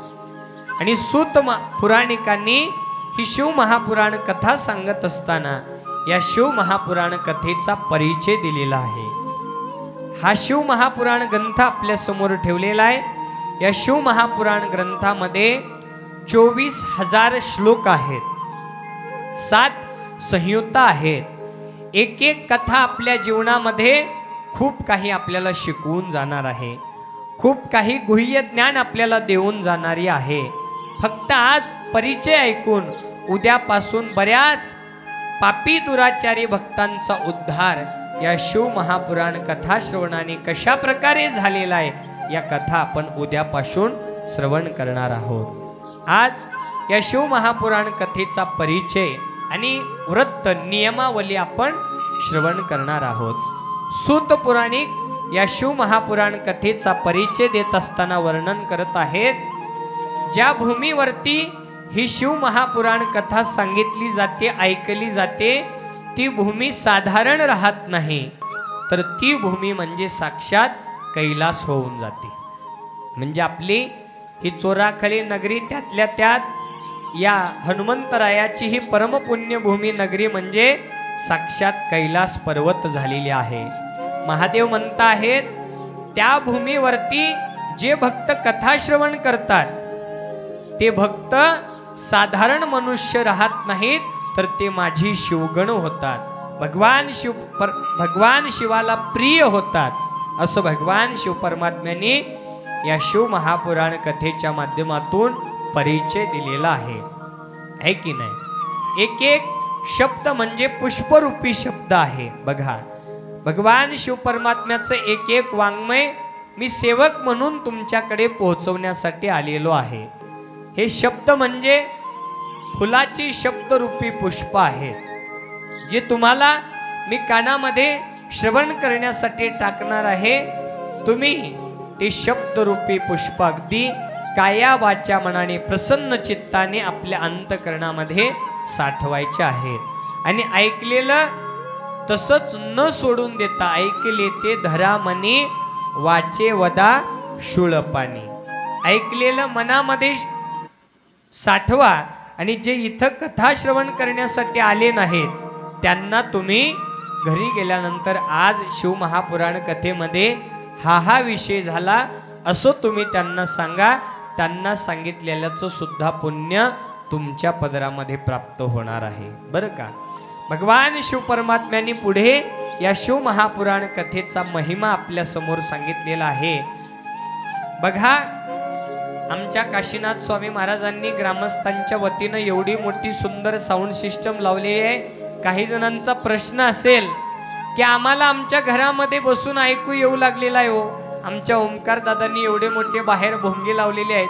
आणि सूत पुराणिकांनी ही शिव महापुराण कथा सांगत असताना या शिव महापुराण कथेचा परिचय दिलेला आहे. हा शिव महापुराण ग्रंथ आपल्या समोर ठेवलेला आहे. या शिव महापुराण ग्रंथामध्ये 24,000 श्लोक आहेत, 7 संहिता आहेत. एक एक कथा आपल्या जीवनामध्ये खूप काही आपल्याला शिकवून जाणार आहे, खूप काही गुह्य ज्ञान आपल्याला देऊन जाणारी आहे. फक्त आज परिचय ऐकून उद्यापासून बऱ्याच पापी दुराचारी भक्तांचा उद्धार या शिव महापुराण कथा श्रवणाने कशा प्रकारे झालेला आहे या कथा आपण उद्यापासून श्रवण करणार आहोत. आज या शिव महापुराण कथेचा परिचय आणि वृत्त नियमावली आपण श्रवण करणार आहोत. सूत पुराणिक या शिव महापुराण कथेचा परिचय देत असताना वर्णन करत आहेत, ज्या भूमीवरती ही शिव महापुराण कथा सांगितली जाते, ऐकली जाते, ती भूमी साधारण राहत नाही, तर ती भूमी म्हणजे साक्षात कैलास होऊन जाते. म्हणजे आपली ही चोराखळी नगरी, त्यातल्या त्यात या हनुमंतरायाची ही परमपुण्य भूमी नगरी म्हणजे साक्षात कैलास पर्वत झालेली आहे. महादेव म्हणता आहेत, त्या भूमीवरती जे भक्त कथा श्रवण करतात ते भक्त साधारण मनुष्य राहत नाहीत, तर ते माझी शिवगण होतात, भगवान शिवाला प्रिय होतात, असं भगवान शिव परमात्म्याने या शिव महापुराण कथेच्या माध्यमातून परिचय दिलेला आहे की नाही. एक एक शब्द म्हणजे पुष्परूपी शब्द आहे. बघा, भगवान शिव परमात्म्याचं एक एक वाङ्मय मी सेवक म्हणून तुमच्याकडे पोहोचवण्यासाठी आलेलो आहे. हे शब्द म्हणजे फुलाची शब्दरूपी पुष्प आहेत, जे तुम्हाला मी कानामध्ये श्रवण करण्यासाठी टाकणार आहे. तुम्ही ते शब्दरूपी पुष्प अगदी काया वाचा मनाने प्रसन्न चित्ताने आपल्या अंतकरणामध्ये साठवायचे आहेत. आणि ऐकलेलं तसंच न सोडून देता, ऐकले ते धरा मनी वाचे वदा शूळपाणी, ऐकलेलं मनामध्ये साठवा. आणि जे इथं कथा श्रवण करण्यासाठी आले नाहीत त्यांना तुम्ही घरी गेल्यानंतर आज शिव महापुराण कथेमध्ये हा विषय झाला असं तुम्ही त्यांना सांगा. त्यांना सांगितलेल्याचं सुद्धा पुण्य तुमच्या पदरामध्ये प्राप्त होणार आहे बरं का. भगवान शिव परमात्म्यांनी पुढे या शिव महापुराण कथेचा महिमा आपल्या समोर सांगितलेला आहे. बघा, आमच्या काशीनाथ स्वामी महाराजांनी ग्रामस्थांच्या वतीनं एवढी मोठी सुंदर साऊंड सिस्टम लावलेली आहे. काही जणांचा प्रश्न असेल की आम्हाला आमच्या घरामध्ये बसून ऐकू येऊ लागलेला आहे हो, आमच्या ओमकार दादांनी एवढे मोठे बाहेर भोंगे लावलेले आहेत,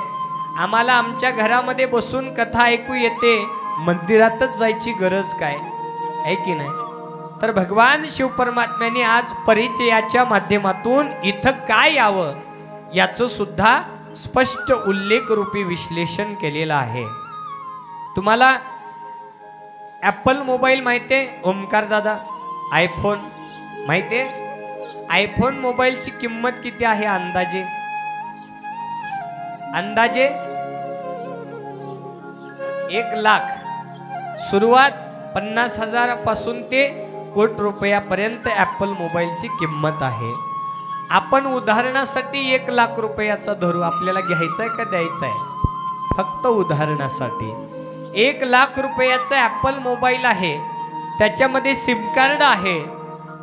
आम्हाला आमच्या घरामध्ये बसून कथा ऐकू येते, मंदिरातच जायची गरज काय आहे की नाही. तर भगवान शिव परमात्म्याने आज परिचयाच्या माध्यमातून इथं काय यावं याचं सुद्धा स्पष्ट उल्लेख रूपी विश्लेषण केलेलं आहे. तुम्हाला ॲपल मोबाईल माहिती आहे ओमकार दादा? आयफोन माहिती आहे? आयफोन मोबाईलची किंमत किती आहे अंदाजे? अंदाजे 1,00,000. सुरुवात 50,000 पासून ते कोटी रुपयापर्यंत ॲपल मोबाईलची किंमत आहे. आपण उदाहरणासाठी 1,00,000 रुपयाचा धरू, आपल्याला घ्यायचा आहे का द्यायचा आहे? फक्त उदाहरणासाठी 1,00,000 रुपयाचा ॲपल मोबाईल आहे, त्याच्यामध्ये सिम कार्ड आहे,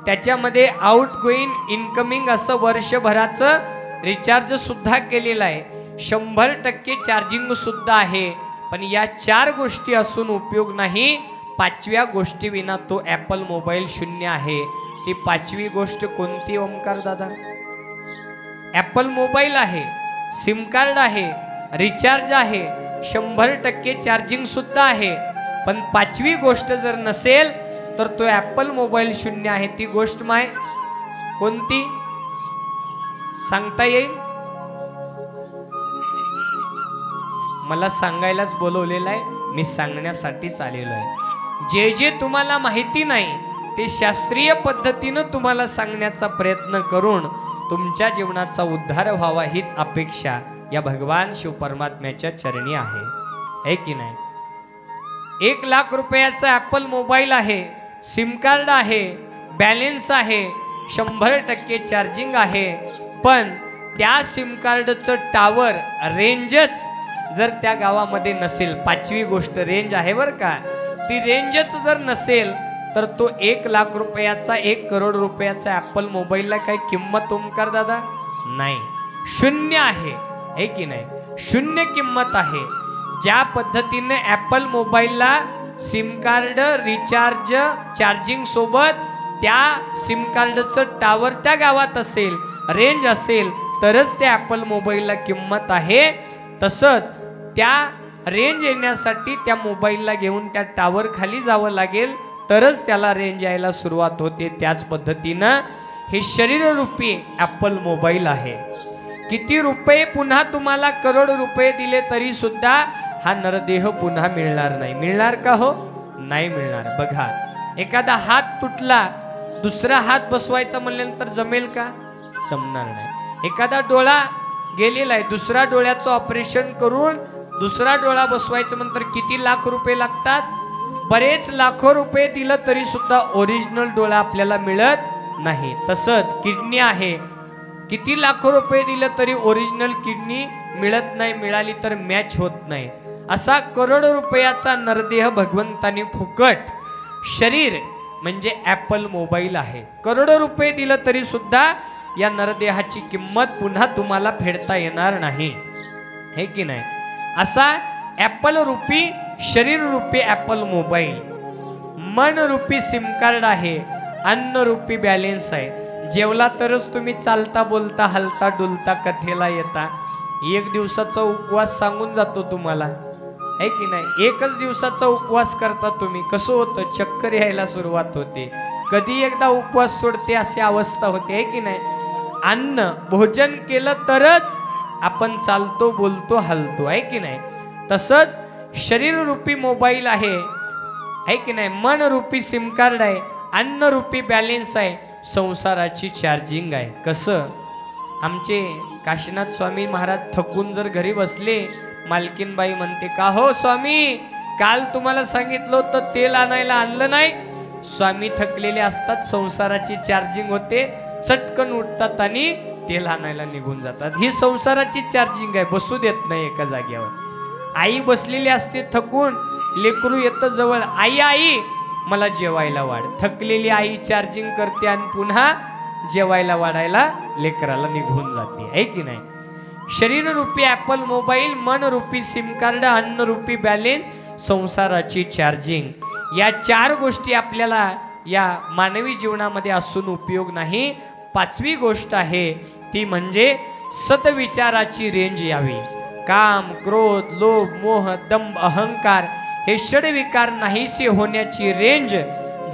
त्याच्यामध्ये आउट गोईंग इनकमिंग असं वर्षभराचं रिचार्ज सुद्धा केलेलं आहे, 100% चार्जिंग सुद्धा आहे. पण या 4 गोष्टी असून उपयोग नाही, 5व्या गोष्टी विना तो ॲपल मोबाईल शून्य आहे. ती 5वी गोष्ट कोणती ओमकार दादा? ॲपल मोबाईल आहे, सिम कार्ड आहे, रिचार्ज आहे, 100% चार्जिंग सुद्धा आहे, पण 5वी गोष्ट जर नसेल तर तो ॲपल मोबाईल शून्य आहे. ती गोष्ट माय कोणती सांगता येईल? मला सांगायलाच बोलवलेलं आहे, मी सांगण्यासाठीच आलेलो आहे. जे जे तुम्हाला माहिती नाही ते शास्त्रीय पद्धतीनं तुम्हाला सांगण्याचा प्रयत्न करून तुमच्या जीवनाचा उद्धार व्हावा हीच अपेक्षा या भगवान शिव परमात्म्याच्या चरणी आहे की नाही. 1,00,000 रुपयाचा ॲपल मोबाईल आहे, सिम कार्ड आहे, बॅलेन्स आहे, 100% चार्जिंग आहे, पण त्या सिम कार्डचं टावर रेंजच जर त्या गावामध्ये नसेल, 5वी गोष्ट रेंज आहे बरं का, ती रेंजच जर नसेल तर तो 1,00,000 रुपयाचा 1 करोड रुपयाचा ॲपल मोबाईलला काही किंमत ओमकार दादा नाही, शून्य आहे की नाही. शून्य किंमत आहे. ज्या पद्धतीने ॲपल मोबाईलला सिम कार्ड, रिचार्ज, चार्जिंग सोबत त्या सिम कार्डचं टावर त्या गावात असेल, रेंज असेल, तरच त्या ॲपल मोबाईलला किंमत आहे. तसंच त्या रेंज येण्यासाठी त्या मोबाईलला घेऊन त्या टावर खाली जावं लागेल, तरच त्याला रेंज यायला सुरुवात होते. त्याच पद्धतीनं हे शरीररूपी ॲपल मोबाईल आहे. किती रुपये पुन्हा तुम्हाला करोड रुपये दिले तरी सुद्धा हा नरदेह पुन्हा मिळणार नाही. मिळणार का हो? नाही मिळणार. बघा, एखादा हात तुटला, दुसरा हात बसवायचा म्हणल्यानंतर जमेल का? जमणार नाही. एखादा डोळा गेलेला आहे, दुसरा डोळ्याचं ऑपरेशन करून दुसरा डोळा बसवायचं म्हणतर किती लाख रुपये लागतात? बरेच लाखो रुपये दिलं तरी सुद्धा ओरिजिनल डोळा आपल्याला मिळत नाही. तसंच किडनी आहे, किती लाखो रुपये दिलं तरी ओरिजिनल किडनी मिळत नाही, मिळाली तर मॅच होत नाही. असा करोड रुपयाचा नरदेह भगवंतानी फुकट शरीर म्हणजे ॲपल मोबाईल आहे. करोडो रुपये दिलं तरी सुद्धा या नरदेहाची किंमत पुन्हा तुम्हाला फेडता येणार नाही, हे की नाही? असा ॲपल रूपी शरीर रूपी ॲपल मोबाईल, मन रूपी सिम कार्ड आहे, अन्न रूपी बॅलेन्स आहे. जेवला तरच तुम्ही चालता बोलता हलता डुलता कथेला येता. एक दिवसाचा उपवास सांगून जातो तुम्हाला, आहे की नाही? एकच दिवसाचा उपवास करता तुम्ही, कसं होतं? चक्कर यायला सुरुवात होते. कधी एकदा उपवास सोडते अशी अवस्था होते, आहे की नाही? अन्न भोजन केलं तरच आपण चालतो बोलतो हलतो, आहे की नाही? तसंच शरीर रूपी मोबाईल आहे की नाही? मन रूपी सिम कार्ड आहे, अन्न रूपी बॅलेन्स आहे, संसाराची चार्जिंग आहे. कसं? आमचे काशीनाथ स्वामी महाराज थकून जर घरी बसले, मालकीनबाई म्हणते, का हो स्वामी, काल तुम्हाला सांगितलं होतं तेल आणायला आणलं नाही? स्वामी थकलेले असतात, संसाराची चार्जिंग होते, चटकन उठतात आणि तेल आणायला निघून जातात. ही संसाराची चार्जिंग आहे, बसू देत नाही एका जागेवर. आई बसलेली असते थकून, लेकरू येतं जवळ, आई आई मला जेवायला वाढ. थकलेली आई चार्जिंग करते आणि पुन्हा जेवायला वाढायला लेकराला निघून जाते, आहे की नाही? शरीर रूपी ॲपल मोबाईल, मन रूपी सिम कार्ड, अन्न रूपी बॅलेन्स, संसाराची चार्जिंग, या चार गोष्टी आपल्याला या मानवी जीवनामध्ये असून उपयोग नाही. पाचवी गोष्ट आहे ती म्हणजे सद्विचाराची रेंज यावी. काम, क्रोध, लोभ, मोह, दंभ, अहंकार हे षडविकार नाहीसे होण्याची रेंज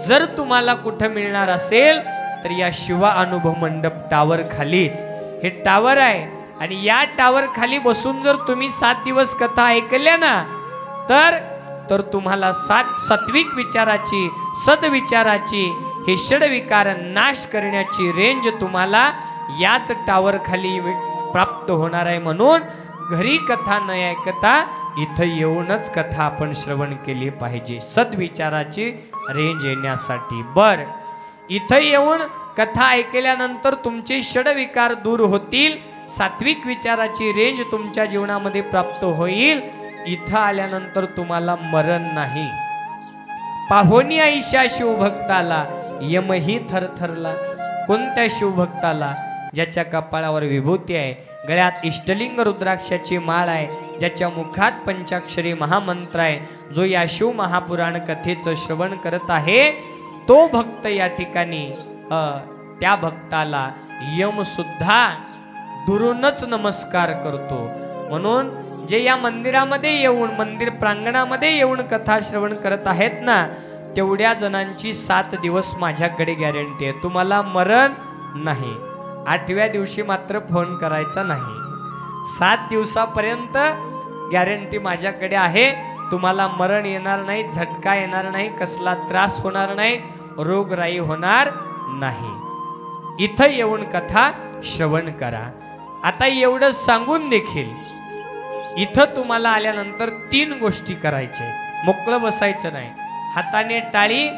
जर तुम्हाला कुठं मिळणार असेल तर या शिवा अनुभव मंडप टावर खालीच. हे टावर आहे आणि या टावर खाली बसून जर तुम्ही 7 दिवस कथा ऐकल्या ना, तर तुम्हाला सात्विक विचाराची, सद्विचाराची, हे षडविकार नाश करण्याची रेंज तुम्हाला याच टावर खाली प्राप्त होणार आहे. म्हणून घरी कथा न ऐकता इथं येऊनच कथा आपण श्रवण केली पाहिजे, सद्विचाराची रेंज येण्यासाठी. बर, इथं येऊन कथा ऐकल्यानंतर तुमचे षडविकार दूर होतील, सात्विक विचाराची रेंज तुमच्या जीवनामध्ये प्राप्त होईल. इथं आल्यानंतर तुम्हाला मरण नाही. पाहोनी आईशा शिवभक्ताला यमही थरथरला. कोणत्या शिवभक्ताला? ज्याच्या कपाळावर विभूती आहे, गळ्यात इष्टलिंग रुद्राक्षाची माळ आहे, ज्याच्या मुखात पंचाक्षरी महामंत्र आहे, जो या शिव महापुराण कथेचं श्रवण करत आहे, तो भक्त या ठिकाणी त्या भक्ताला यम सुद्धा दुरूनच नमस्कार करतो. म्हणून जे या मंदिरामध्ये येऊन, मंदिर प्रांगणामध्ये येऊन कथा श्रवण करत आहेत ना, तेवढ्या जणांची 7 दिवस माझ्याकडे गॅरंटी आहे, तुम्हाला मरण नाही. 8व्या दिवशी मात्र फोन करायचा नाही. 7 दिवसापर्यंत गॅरंटी माझ्याकडे आहे, तुम्हाला मरण येणार नाही, झटका येणार नाही, कसला त्रास होणार नाही, रोगराई होणार नाही. इथं येऊन कथा श्रवण करा. आता एवढं सांगून देखील इथं तुम्हाला आल्यानंतर 3 गोष्टी करायच्या. मोकळं बसायचं नाही, हाताने टाळी,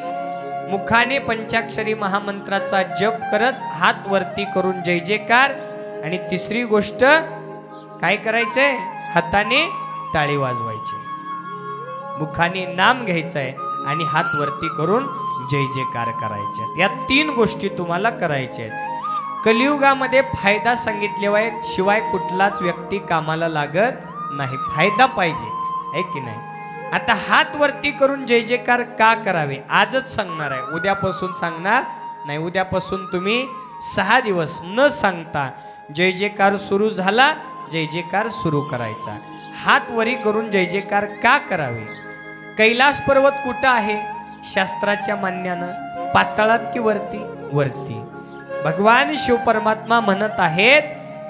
मुखाने पंचाक्षरी महामंत्राचा जप करत हात वरती करून जय जयकार. आणि तिसरी गोष्ट काय करायचंय? हाताने टाळी वाजवायची, मुखाने नाम घ्यायचंय आणि हात वरती करून जय जयकार करायचे. या 3 गोष्टी तुम्हाला करायच्या आहेत. कलियुगामध्ये फायदा सांगितल्याशिवाय शिवाय कुठलाच व्यक्ती कामाला लागत नाही. फायदा पाहिजे, आहे की नाही? आता हात वरती करून जय जयकार का करावे आजच सांगणार आहे, उद्यापासून सांगणार नाही. उद्यापासून तुम्ही 6 दिवस न सांगता जय जयकार सुरू झाला जय जयकार सुरू करायचा. हात वरी करून जय जयकार का करावे? कैलास पर्वत कुठं आहे? शास्त्राच्या मान्यानं पाताळात की वरती? वरती. भगवान शिव परमात्मा म्हणत आहेत,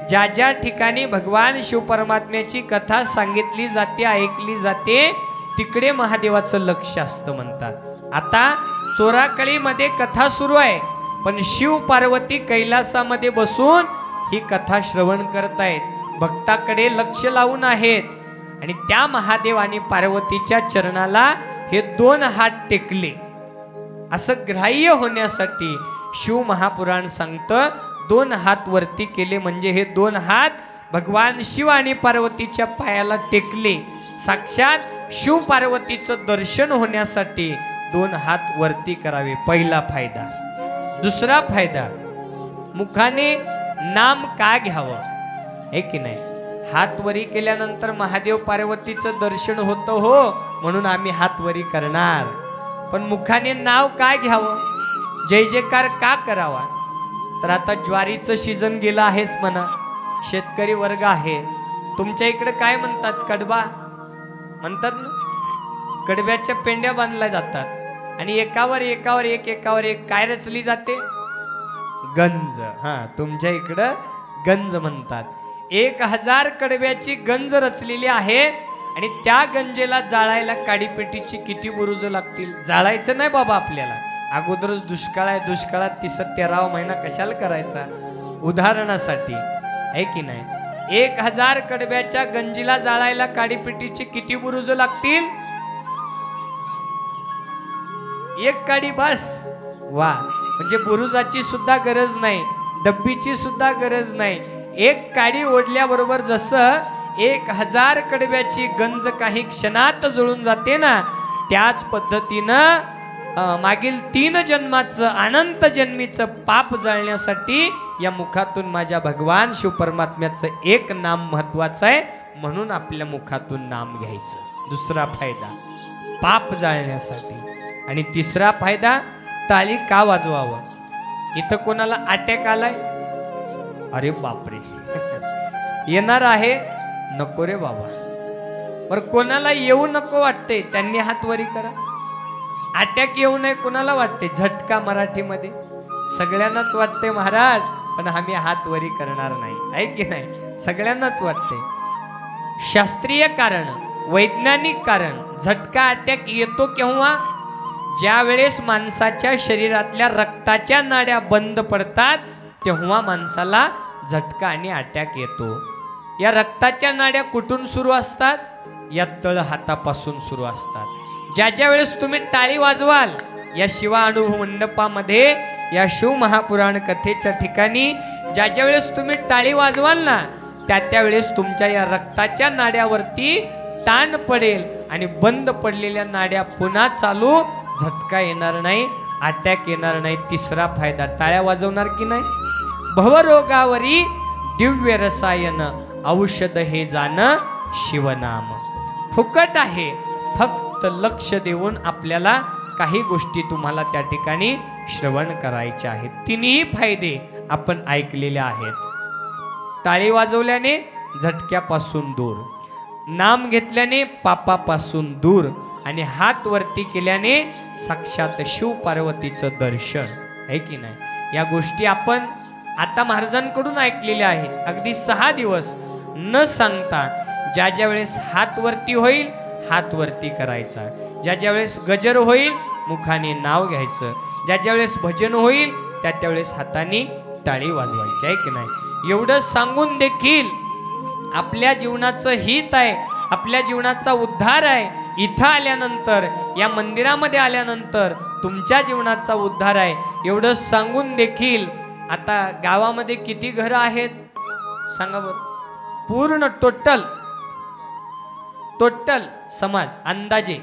ज्या ज्या ठिकाणी भगवान शिव परमात्म्याची कथा सांगितली जाते, ऐकली जाते, तिकडे महादेवाचं लक्ष असतं म्हणतात. आता चोराकळीमध्ये कथा सुरू आहे, पण शिव पार्वती कैलासामध्ये बसून ही कथा श्रवण करतायत, भक्ताकडे लक्ष लावून आहेत. आणि त्या महादेव आणि पार्वतीच्या चरणाला हे 2 हात टेकले. असं ग्राह्य होण्यासाठी शिव महापुराण सांगतं 2 हात वरती केले म्हणजे हे 2 हात भगवान शिव आणि पार्वतीच्या पायाला टेकले. साक्षात शिव पार्वतीचं दर्शन होण्यासाठी 2 हात वरती करावे. पहिला फायदा. दुसरा फायदा, मुखाने नाम का घ्यावं? आहे की नाही? हात वरी केल्यानंतर महादेव पार्वतीचं दर्शन होतं हो, म्हणून आम्ही हात वरी करणार. पण मुखाने नाव काय घ्यावं? जय जयकार का करावा? तर आता ज्वारीचं सीझन गेलं आहेच म्हणा, शेतकरी वर्ग आहे. तुमच्या इकडे काय म्हणतात? कडबा म्हणतात ना. कडब्याच्या पेंड्या बांधल्या जातात आणि एकावर एक काय रचली जाते? गंज. हा, तुमच्या इकडं गंज म्हणतात. 1000 कडब्याची गंज रचलेली आहे आणि त्या गंजेला जाळायला काडीपेटीची किती बुरुज लागतील? जाळायचं नाही बाबा आपल्याला, अगोदरच दुष्काळ आहे, दुष्काळात 13वा महिना कशाला करायचा? उदाहरणासाठी, आहे की नाही? 1000 कडब्याच्या गंजीला जाळायला काडीपेटीची किती बुरुज लागतील? 1 काडी बस. वा, म्हणजे बुरुजाची सुद्धा गरज नाही, डब्बीची सुद्धा गरज नाही. 1 काडी ओढल्याबरोबर जसं 1000 कडब्याची गंज काही क्षणात जळून जाते ना, त्याच पद्धतीनं मागील 3 जन्माचं अनंत जन्मीचं पाप जाळण्यासाठी या मुखातून माझ्या भगवान शिव परमात्म्याचं एक नाम महत्वाचं आहे, म्हणून आपल्या मुखातून नाम घ्यायचं. दुसरा फायदा, पाप जाळण्यासाठी. आणि तिसरा फायदा, टाळी का वाजवावं? इथं कोणाला अटॅक आलाय? अरे बापरे, येणार आहे? नको रे बाबा. बरं, कोणाला येऊ नको वाटते? त्यांनी हात वरी करा. अटॅक येऊ नये कोणाला वाटते? झटका मराठीमध्ये सगळ्यांनाच वाटते महाराज, पण आम्ही हात वरी करणार नाही, आहे की नाही? सगळ्यांनाच वाटते. शास्त्रीय कारण, वैज्ञानिक कारण, झटका अटॅक येतो केव्हा? ज्या वेळेस माणसाच्या शरीरातल्या रक्ताच्या नाड्या बंद पडतात तेव्हा माणसाला झटका आणि अटॅक येतो. या रक्ताच्या नाड्या कुठून सुरू असतात? या तळ हातापासून सुरू असतात. ज्या वेळेस तुम्ही टाळी वाजवाल, या शिवा अनुभव मंडपामध्ये, या शिव महापुराण कथेच्या ठिकाणी ज्या वेळेस तुम्ही टाळी वाजवाल ना, त्या वेळेस तुमच्या या रक्ताच्या नाड्यावरती ताण पडेल आणि बंद पडलेल्या नाड्या पुन्हा चालू, झटका येणार नाही, अटॅक येणार नाही. तिसरा फायदा, टाळ्या वाजवणार की नाही? भवरोगावरी दिव्य रसायन औषध हे जाणं शिवनाम. फुकट आहे, फक्त लक्ष देऊन आपल्याला काही गोष्टी तुम्हाला त्या ठिकाणी श्रवण करायच्या आहेत. 3ही फायदे आपण ऐकलेले आहेत. टाळी वाजवल्याने झटक्यापासून दूर, नाम घेतल्याने पापापासून दूर, आणि हात वरती केल्याने साक्षात शिव पार्वतीचं दर्शन, आहे की नाही? या गोष्टी आपण आता महाराजांकडून ऐकलेल्या आहेत. अगदी 6 दिवस न सांगता ज्या वेळेस हात वरती होईल हात वरती करायचा, ज्या वेळेस गजर होईल मुखाने नाव घ्यायचं, ज्या वेळेस भजन होईल त्या वेळेस हाताने टाळी वाजवायची, आहे की नाही? एवढं सांगून देखील आपल्या जीवनाचं हित आहे, आपल्या जीवनाचा उद्धार आहे. इथं आल्यानंतर, या मंदिरामध्ये आल्यानंतर तुमच्या जीवनाचा उद्धार आहे एवढं सांगून देखील आता गावामध्ये किती घरं आहेत सांगा बरं? पूर्ण टोटल समाज अंदाजे,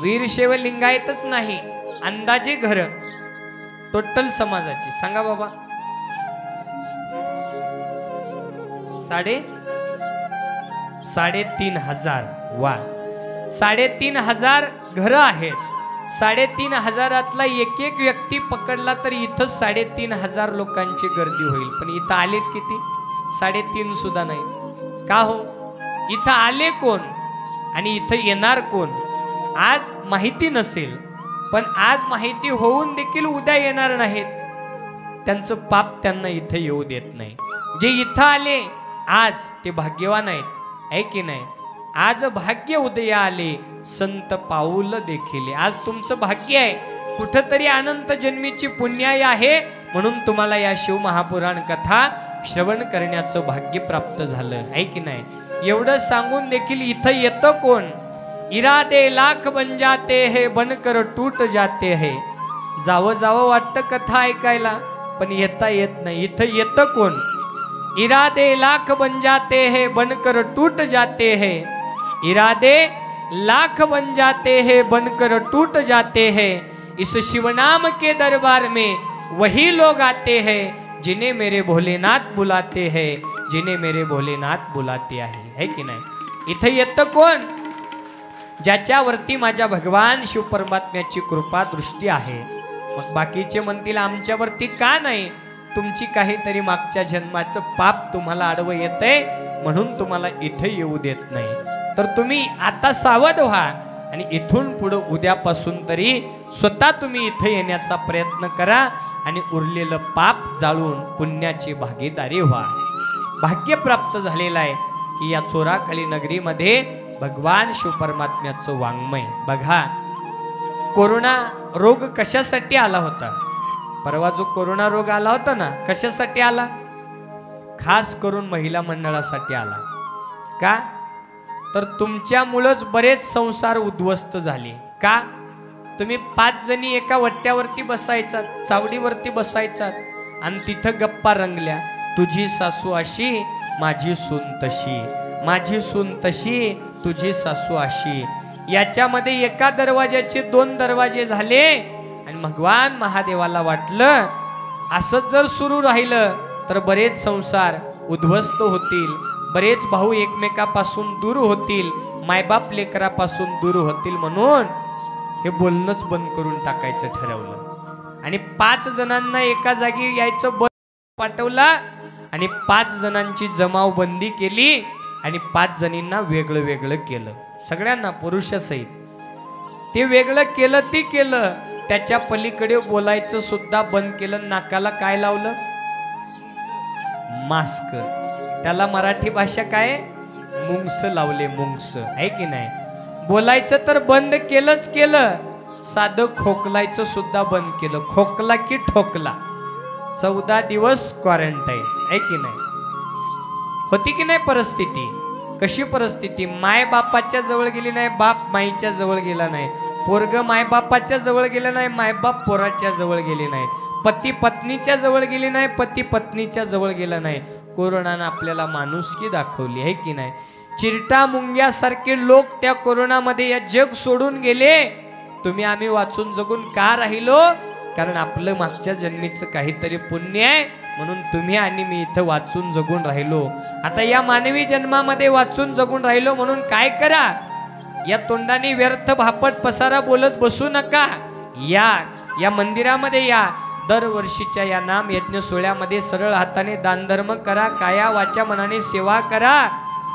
वीरशैव लिंगायतच नाही, अंदाजे घरं टोटल समाजाची सांगा बाबा. 3,500. वा, 3,500 घरं आहेत. 3,500 एक व्यक्ती पकडला तर इथं 3,500 लोकांची गर्दी होईल. पण इथं आलेत किती? 3.5 सुद्धा नाही. का हो? इथं आले कोण आणि इथं येणार कोण आज माहिती नसेल, पण आज माहिती होऊन देखील उद्या येणार नाहीत. त्यांचं पाप त्यांना इथं येऊ देत नाही. जे इथं आले आज ते भाग्यवान आहेत, आहे की नाही? आज भाग्य उदया आले संत पाऊल देखील. आज तुमचं भाग्य आहे, कुठंतरी अनंत जन्मीची पुण्याई आहे, म्हणून तुम्हाला या शिव महापुराण कथा श्रवण करण्याचं भाग्य प्राप्त झालं, आहे की नाही? एवढं सांगून देखील इथं येतं कोण? इरादे लाख बन जाते है, बनकर टूट जाते है. जावं जावं वाटतं कथा ऐकायला, पण येता येत नाही. इथं येतं कोण? इरादे लाख बन जाते हैं, बनकर टूट जाते हैं. इरादे लाख बन जाते हैं, बनकर टूट जाते हैं. इस शिवनाम के दरबार में वही लोग आते हैं जिन्हें मेरे भोलेनाथ बुलाते हैं, जिन्हें मेरे भोलेनाथ बुलाते आहे, है की नाही? इथं येतं कोण? ज्याच्यावरती माझ्या भगवान शिव परमात्म्याची कृपा दृष्टी आहे. मग बाकीचे म्हणतील आमच्यावरती का नाही? तुमची काहीतरी मागच्या जन्माचं पाप तुम्हाला आडवं येतंय, म्हणून तुम्हाला इथे येऊ देत नाही. तर तुम्ही आता सावध व्हा आणि इथून पुढे उद्यापासून तरी स्वतः तुम्ही इथे येण्याचा प्रयत्न करा आणि उरलेलं पाप जाळून पुण्याची भागीदारी व्हा. भाग्य प्राप्त झालेलं आहे की या चोराखाली नगरीमध्ये भगवान शिव परमात्म्याचं वाङ्मय. बघा, कोरोना रोग कशासाठी आला होता? परवा जो कोरोना रोग आला होता ना, कशासाठी आला? खास करून महिला मंडळासाठी आला. का? तर तुमच्यामुळेच बरेच संसार उद्ध्वस्त झाले. का? तुम्ही 5 जणी एका वट्ट्यावरती बसायचात, चावडीवरती बसायचात आणि तिथं गप्पा रंगल्या. तुझी सासू अशी, माझी सून तशी, माझी सून तशी, तुझी सासू अशी. याच्यामध्ये एका दरवाजाचे 2 दरवाजे झाले आणि भगवान महादेवाला वाटलं असंच जर सुरू राहिलं तर बरेच संसार उद्ध्वस्त होतील, बरेच भाऊ एकमेकापासून दूर होतील, मायबाप लेकरापासून दूर होतील, म्हणून हे बोलणंच बंद करून टाकायचं ठरवलं. आणि 5 जणांना एका जागी यायचं पाठवला आणि 5 जणांची जमावबंदी केली आणि 5 जणींना वेगळं वेगळं केलं. सगळ्यांना पुरुषसहित ते वेगळं केलं. ती केलं, त्याच्या पलीकडे बोलायचं सुद्धा बंद केलं. नाकाला काय लावलं? मास्क. त्याला मराठी भाषा काय? मुंगस लावले, मुंगस, आहे की नाही? बोलायचं तर बंद केलंच केलं, साधं खोकलायचं सुद्धा बंद केलं. खोकला की ठोकला. 14 दिवस क्वारंटाईन, आहे की नाही? होती की नाही परिस्थिती? कशी परिस्थिती? माय बापाच्या जवळ गेली नाही, बाप माईच्या जवळ गेला नाही, पोरग मायबापाच्या जवळ गेलं नाही, मायबाप पोराच्या जवळ गेले नाहीत, पती पत्नीच्या जवळ गेली नाही, पती पत्नीच्या जवळ गेला नाही. कोरोनानं आपल्याला माणुसकी दाखवली, आहे की नाही? चिरटा मुंग्यासारखे लोक त्या कोरोनामध्ये या जग सोडून गेले. तुम्ही आम्ही वाचून जगून का राहिलो? कारण आपलं मागच्या जन्मीचं काहीतरी पुण्य आहे, म्हणून तुम्ही आणि मी इथं वाचून जगून राहिलो. आता या मानवी जन्मामध्ये वाचून जगून राहिलो म्हणून काय करा? या तोंडाने व्यर्थ भापट पसारा बोलत बसू नका. या मंदिरामध्ये या. दरवर्षीच्या या नाम यज्ञ सोहळ्यामध्ये सरळ हाताने दानधर्म करा, काया वाचा मनाने सेवा करा.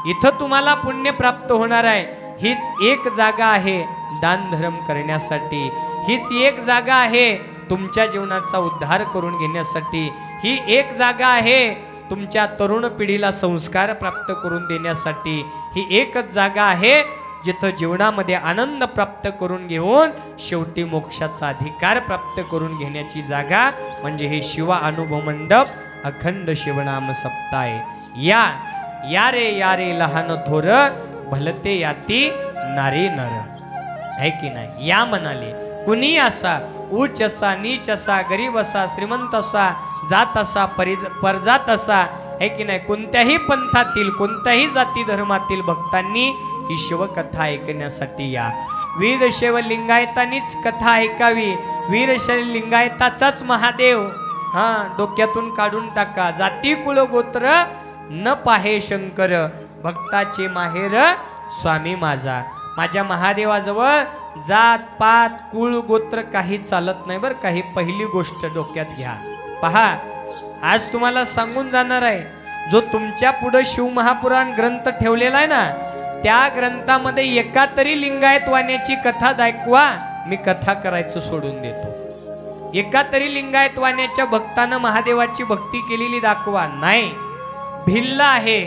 इथं तुम्हाला पुण्य प्राप्त होणार आहे. हीच एक जागा आहे दानधर्म करण्यासाठी. हीच एक जागा आहे तुमच्या जीवनाचा उद्धार करून घेण्यासाठी. ही एक जागा आहे तुमच्या तरुण पिढीला संस्कार प्राप्त करून देण्यासाठी. ही एकच जागा आहे जिथं जीवनामध्ये आनंद प्राप्त करून घेऊन शेवटी मोक्षाचा अधिकार प्राप्त करून घेण्याची जागा म्हणजे हे शिवा अनुभव मंडप अखंड शिवनाम सप्ताह. या रे लहान थोर भलते याती नारी नर, है की नाही? या म्हणाले. कुणी असा, उच्च असा, नीच असा, गरीब असा, श्रीमंत असा, जात असा, परजात असा, है की नाही? कोणत्याही पंथातील, कोणत्याही जाती धर्मातील भक्तांनी ही शिवकथा ऐकण्यासाठी या. वीरशैव लिंगायतांनीच कथा ऐकावी. वीरशैव लिंगायताचाच महादेव डोक्यातून काढून टाका. जाती कुळ गोत्र न पाहे शंकर, भक्ताचे माहेर स्वामी माझा. माझ्या महादेवाजवळ जात पात कुळ गोत्र काही चालत नाही बरं. काही पहिली गोष्ट डोक्यात घ्या. पहा, आज तुम्हाला सांगून जाणार आहे, जो तुमच्या पुढे शिवमहापुराण ग्रंथ ठेवलेला आहे ना, त्या ग्रंथामध्ये एका तरी लिंगायत वाण्याची कथा दाखवा, मी कथा करायचं सोडून देतो. एका तरी लिंगायत वाण्याच्या भक्तानं महादेवाची भक्ती केलेली दाखवा. नाही, भिल्ल आहे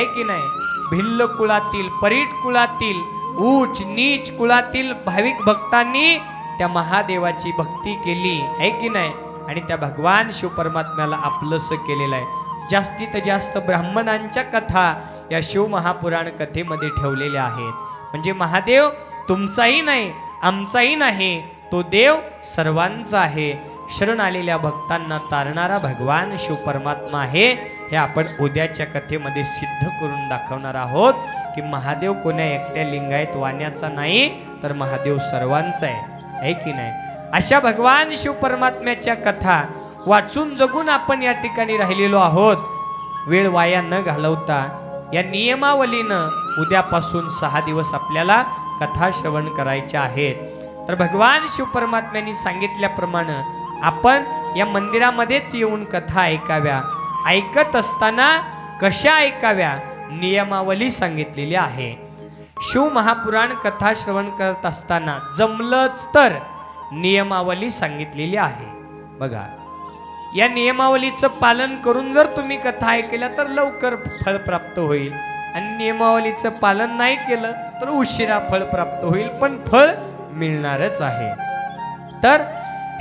की नाही, भिल्ल कुळातील, परीट कुळातील, उच्च नीच कुळातील भाविक भक्तांनी त्या महादेवाची भक्ती केली आहे की नाही, आणि त्या भगवान शिव परमात्म्याला आपलंसं केलेलं आहे. जास्तीत जास्त ब्राह्मणांच्या कथा या शिव महापुराण कथेमध्ये ठेवलेल्या आहेत. म्हणजे महादेव तुमचाही नाही, आमचाही नाही, तो देव सर्वांचा आहे. शरण आलेल्या भक्तांना तारणारा भगवान शिव परमात्मा आहे. हे आपण उद्याच्या कथेमध्ये सिद्ध करून दाखवणार आहोत की महादेव कोण्या एकट्या लिंगायत वाण्याचा नाही, तर महादेव सर्वांचा आहे की नाही. अशा भगवान शिव परमात्म्याच्या कथा वाचून जगून आपण या ठिकाणी राहिलेलो आहोत. वेळ वाया न घालवता या नियमावलीनं उद्यापासून 6 दिवस आपल्याला कथा श्रवण करायच्या आहेत. तर भगवान शिव परमात्म्यांनी सांगितल्याप्रमाणे आपण या मंदिरामध्येच येऊन कथा ऐकाव्या. ऐकत असताना कशा ऐकाव्या, नियमावली सांगितलेली आहे. शिव महापुराण कथा श्रवण करत असताना जमलंच तर नियमावली सांगितलेली आहे. बघा, या नियमावलीचं पालन करून जर तुम्ही कथा ऐकल्या तर लवकर फळ प्राप्त होईल, आणि नियमावलीचं पालन नाही केलं तर उशिरा फळ प्राप्त होईल, पण फळ मिळणारच आहे. तर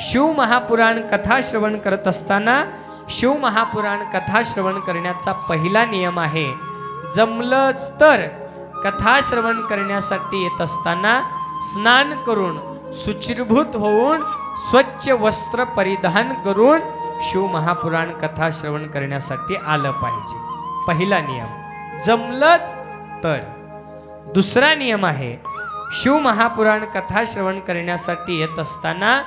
शिव महापुराण कथा श्रवण करत असताना शिव महापुराण कथा श्रवण करण्याचा पहिला नियम आहे, जमलंच तर कथा श्रवण करण्यासाठी येत असताना स्नान करून शुचिर्भूत होऊन स्वच्छ वस्त्र परिधान करून शिव महापुराण कथा श्रवण करण्यासाठी आलं पाहिजे. पहिला नियम, जमलंच तर. दुसरा नियम आहे, शिव महापुराण कथा श्रवण करण्यासाठी येत असताना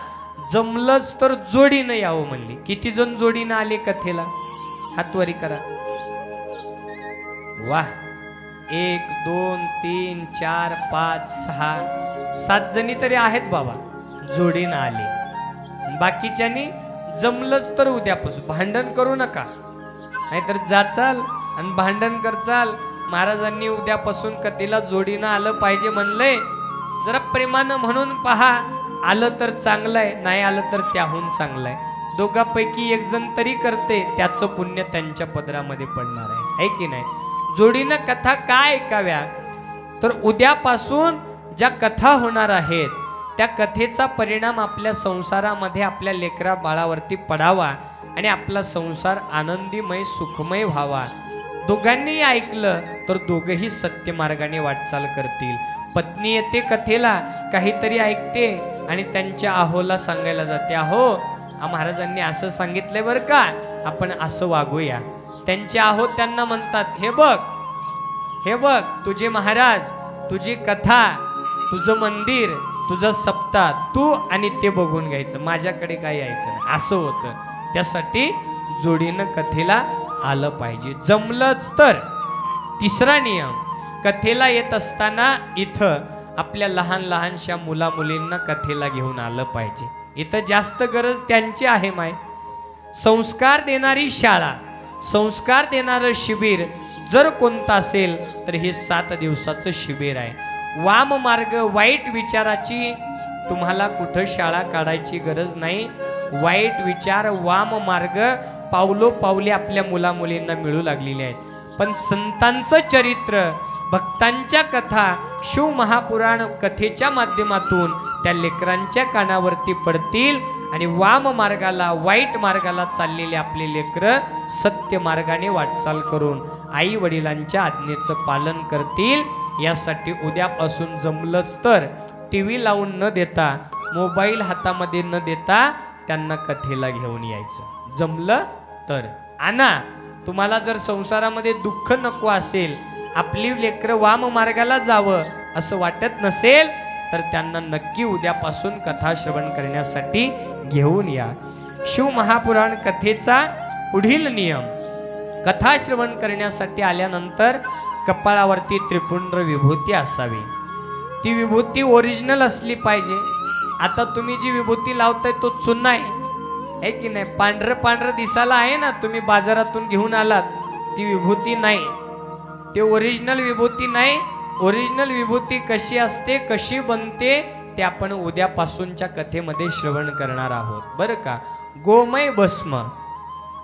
जमलंच तर जोडीनं यावं म्हणली. किती जण जोडीनं आले कथेला? हातवरी करा. वाह, 1 2 3 4 5 6 7 जणी तरी आहेत बाबा, जोडीनं आले. बाकीच्यांनी जमलंच तर उद्यापासून. भांडण करू नका, नाहीतर जाचाल आणि भांडण करचाल. महाराजांनी उद्यापासून कथेला जोडीनं आलं पाहिजे म्हणलंय, जरा प्रेमानं म्हणून पहा. आलं तर चांगलं आहे, नाही आलं तर त्याहून चांगलं आहे. दोघांपैकी एक जण तरी करते, त्याचं पुण्य त्यांच्या पदरामध्ये पडणार आहे की नाही. जोडीनं कथा काय ऐकाव्या, तर उद्यापासून ज्या कथा होणार आहेत त्या कथेचा परिणाम आपल्या संसारामध्ये आपल्या लेकरा बाळावरती पडावा आणि आपला संसार आनंदीमय सुखमय व्हावा. दोघांनी ऐकलं तर दोघंही सत्य मार्गाने वाटचाल करतील. पत्नी येते कथेला, काहीतरी ऐकते आणि त्यांच्या आहोला सांगायला जाते, अहो महाराजांनी असं सांगितलंय बरं का, आपण असं वागूया. त्यांचे आहो त्यांना म्हणतात, हे बघ तुझे महाराज, तुझी कथा, तुझं मंदिर, तुझं सप्ताह, तू आणि ते बघून घ्यायचं, माझ्याकडे काय यायचं नाही. असं होतं. त्यासाठी जोडीनं कथेला आलं पाहिजे. जमलंच तर. तिसरा नियम, कथेला येत असताना इथं आपल्या लहान लहानशा मुला मुलींना कथेला घेऊन आलं पाहिजे. इथं जास्त गरज त्यांची आहे. माय संस्कार देणारी शाळा, संस्कार देणारं शिबिर जर कोणतं असेल तर हे 7 दिवसाचं शिबिर आहे. वाम मार्ग, वाईट विचाराची तुम्हाला कुठं शाळा काढायची गरज नाही. वाईट विचार, वाम मार्ग पावलोपावली आपल्या मुला मुलींना मिळू लागलेले आहेत. पण संतांचं चरित्र, भक्तांच्या कथा शिव महापुराण कथेच्या माध्यमातून त्या लेकरांच्या कानावरती पडतील आणि वाम मार्गाला, वाईट मार्गाला चाललेले आपले लेकरं सत्य मार्गाने वाटचाल करून आई वडिलांच्या आज्ञेचं पालन करतील. यासाठी उद्यापासून जमलंच तर TV लावून न देता, मोबाईल हातामध्ये न देता त्यांना कथेला घेऊन यायचं. जमलं तर आणा. तुम्हाला जर संसारामध्ये दुःख नको असेल, आपली लेकरं वाम मार्गाला जावं असं वाटत नसेल, तर त्यांना नक्की उद्यापासून कथा श्रवण करण्यासाठी घेऊन या. शिव महापुराण कथेचा पुढील नियम, कथा श्रवण करण्यासाठी आल्यानंतर कपाळावरती त्रिपुंड्र विभूती असावी. ती विभूती ओरिजिनल असली पाहिजे. आता तुम्ही जी विभूती लावताय तो चुना आहे की नाही, पांढरं पांढरं दिसायला आहे ना, तुम्ही बाजारातून घेऊन आलात ती विभूती नाही, ते ओरिजिनल विभूती नाही. ओरिजिनल विभूती कशी असते, कशी बनते, ते आपण उद्यापासूनच्या कथेमध्ये श्रवण करणार आहोत बरं का. गोमय भस्म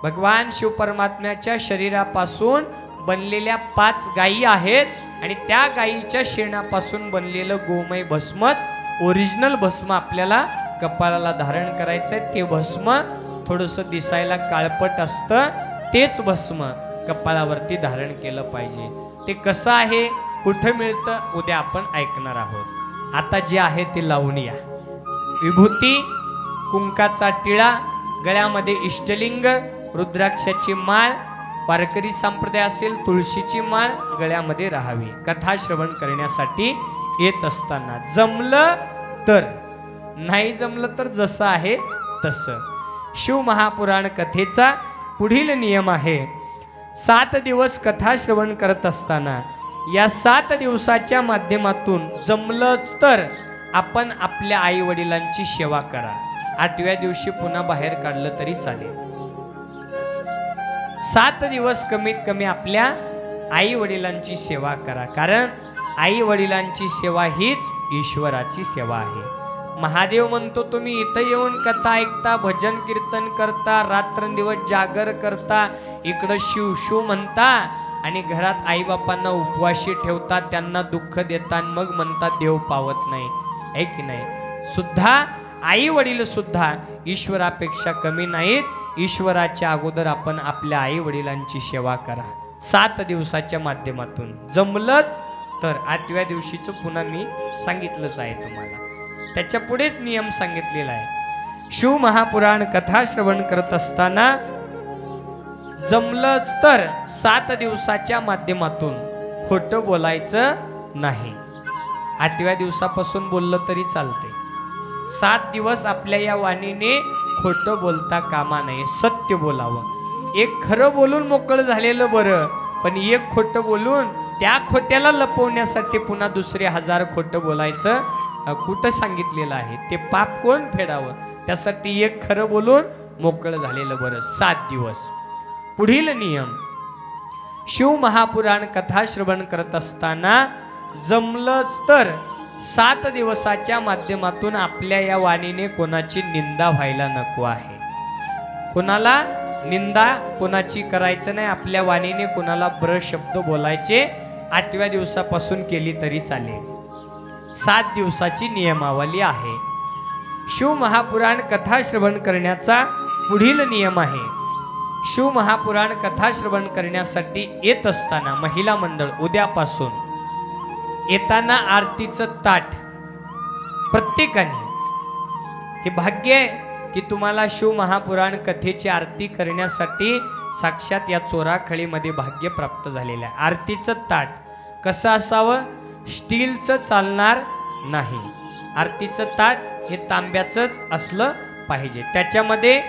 भगवान शिव परमात्म्याच्या शरीरापासून बनलेल्या 5 गायी आहेत आणि त्या गायीच्या शेणापासून बनलेलं गोमय भस्मच ओरिजिनल भस्म आपल्याला कपाळाला धारण करायचंय. ते भस्म थोडंसं दिसायला काळपट असतं, तेच भस्म कपाळावरती धारण केलं पाहिजे. ते कसं आहे, कुठं मिळतं, उद्या आपण ऐकणार आहोत. आता जे आहे ते लावून या. विभूती, कुंकाचा टिळा, गळ्यामध्ये इष्टलिंग, रुद्राक्षाची माळ, वारकरी संप्रदाय असेल तुळशीची माळ गळ्यामध्ये राहावी. कथा श्रवण करण्यासाठी येत असताना जमलं तर, नाही जमलं तर जसं आहे तसं. शिव महापुराण कथेचा पुढील नियम आहे, 7 दिवस कथा श्रवण करत असताना या 7 दिवसाच्या माध्यमातून जमलंच तर आपण आपल्या आई वडिलांची सेवा करा. 8व्या दिवशी पुन्हा बाहेर काढलं तरी चालेल. 7 दिवस कमीत कमी आपल्या आई वडिलांची सेवा करा, कारण आई वडिलांची सेवा हीच ईश्वराची सेवा आहे. महादेव म्हणतो तुम्ही इथं येऊन कथा ऐकता, भजन कीर्तन करता, रात्रंदिवस जागर करता, इकडं शिव शिव म्हणता आणि घरात आईबापांना उपवाशी ठेवता, त्यांना दुःख देता आणि मग म्हणता देव पावत नाही, आहे की नाही. सुद्धा आई वडील सुद्धा ईश्वरापेक्षा कमी नाहीत. ईश्वराच्या अगोदर आपण आपल्या आई वडिलांची सेवा करा 7 दिवसाच्या माध्यमातून. जमलंच तर 8व्या दिवशीचं पुन्हा मी सांगितलंच आहे तुम्हाला, त्याच्या पुढेच नियम सांगितलेला आहे. शिव महापुराण कथा श्रवण करत असताना जमलंच तर 7 दिवसाच्या माध्यमातून खोटं बोलायचं नाही. 8व्या दिवसापासून बोललं तरी चालते. 7 दिवस आपल्या या वाणीने खोटं बोलता कामा नये, सत्य बोलावं. एक खरं बोलून मोकळं झालेलं बरं, पण एक खोटं बोलून त्या खोट्याला लपवण्यासाठी पुन्हा दुसरे 1000 खोटं बोलायचं कुठं सांगितलेलं आहे. ते पाप कोण फेडावं, त्यासाठी एक खरं बोलून मोकळं झालेलं बरं. 7 दिवस. पुढील नियम, शिव महापुराण कथा श्रवण करत असताना जमलंच तर 7 दिवसाच्या माध्यमातून आपल्या या वाणीने कोणाची निंदा व्हायला नको आहे. कोणाला निंदा कोणाची करायचं नाही. आपल्या वाणीने कोणाला ब्र शब्द बोलायचे 8व्या दिवसापासून केली तरी चालेल. 7 दिवसाची नियमावली आहे. शिव महापुराण कथा श्रवण करण्याचा पुढील नियम आहे, शिव महापुराण कथा श्रवण करण्यासाठी येत असताना महिला मंडळ उद्यापासून येताना आरतीचं ताट प्रत्येकाने, हे भाग्य आहे की तुम्हाला शिव महापुराण कथेची आरती करण्यासाठी साक्षात या चोराखळीमध्ये भाग्य प्राप्त झालेलं आहे. आरतीचं ताट कसं असावं, स्टीलचं चालणार नाही. आरतीचं ताट हे तांब्याचंच असलं पाहिजे. त्याच्यामध्ये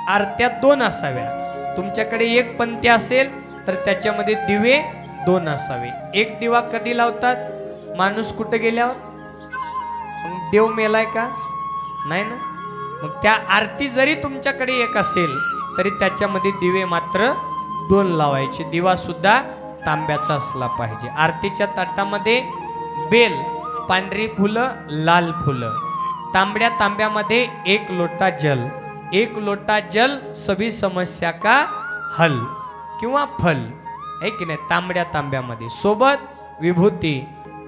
आरत्या 2 असाव्या. तुमच्याकडे एक पंथी असेल तर त्याच्यामध्ये दिवे 2 असावे. एक दिवा कधी लावतात, माणूस कुठं गेल्यावर, मग देव मेलाय का, नाही ना. मग त्या आरती जरी तुमच्याकडे एक असेल तरी त्याच्यामध्ये दिवे मात्र 2 लावायचे. दिवा सुद्धा तांब्याचा असला पाहिजे. आरतीच्या ताटामध्ये बेल, पांढरी फुलं, लाल फुलं, तांबड्या तांब्यामध्ये 1 लोटा जल, 1 लोटा जल सभी समस्या का हल किंवा फल, आहे की नाही. तांबड्या तांब्यामध्ये सोबत विभूती,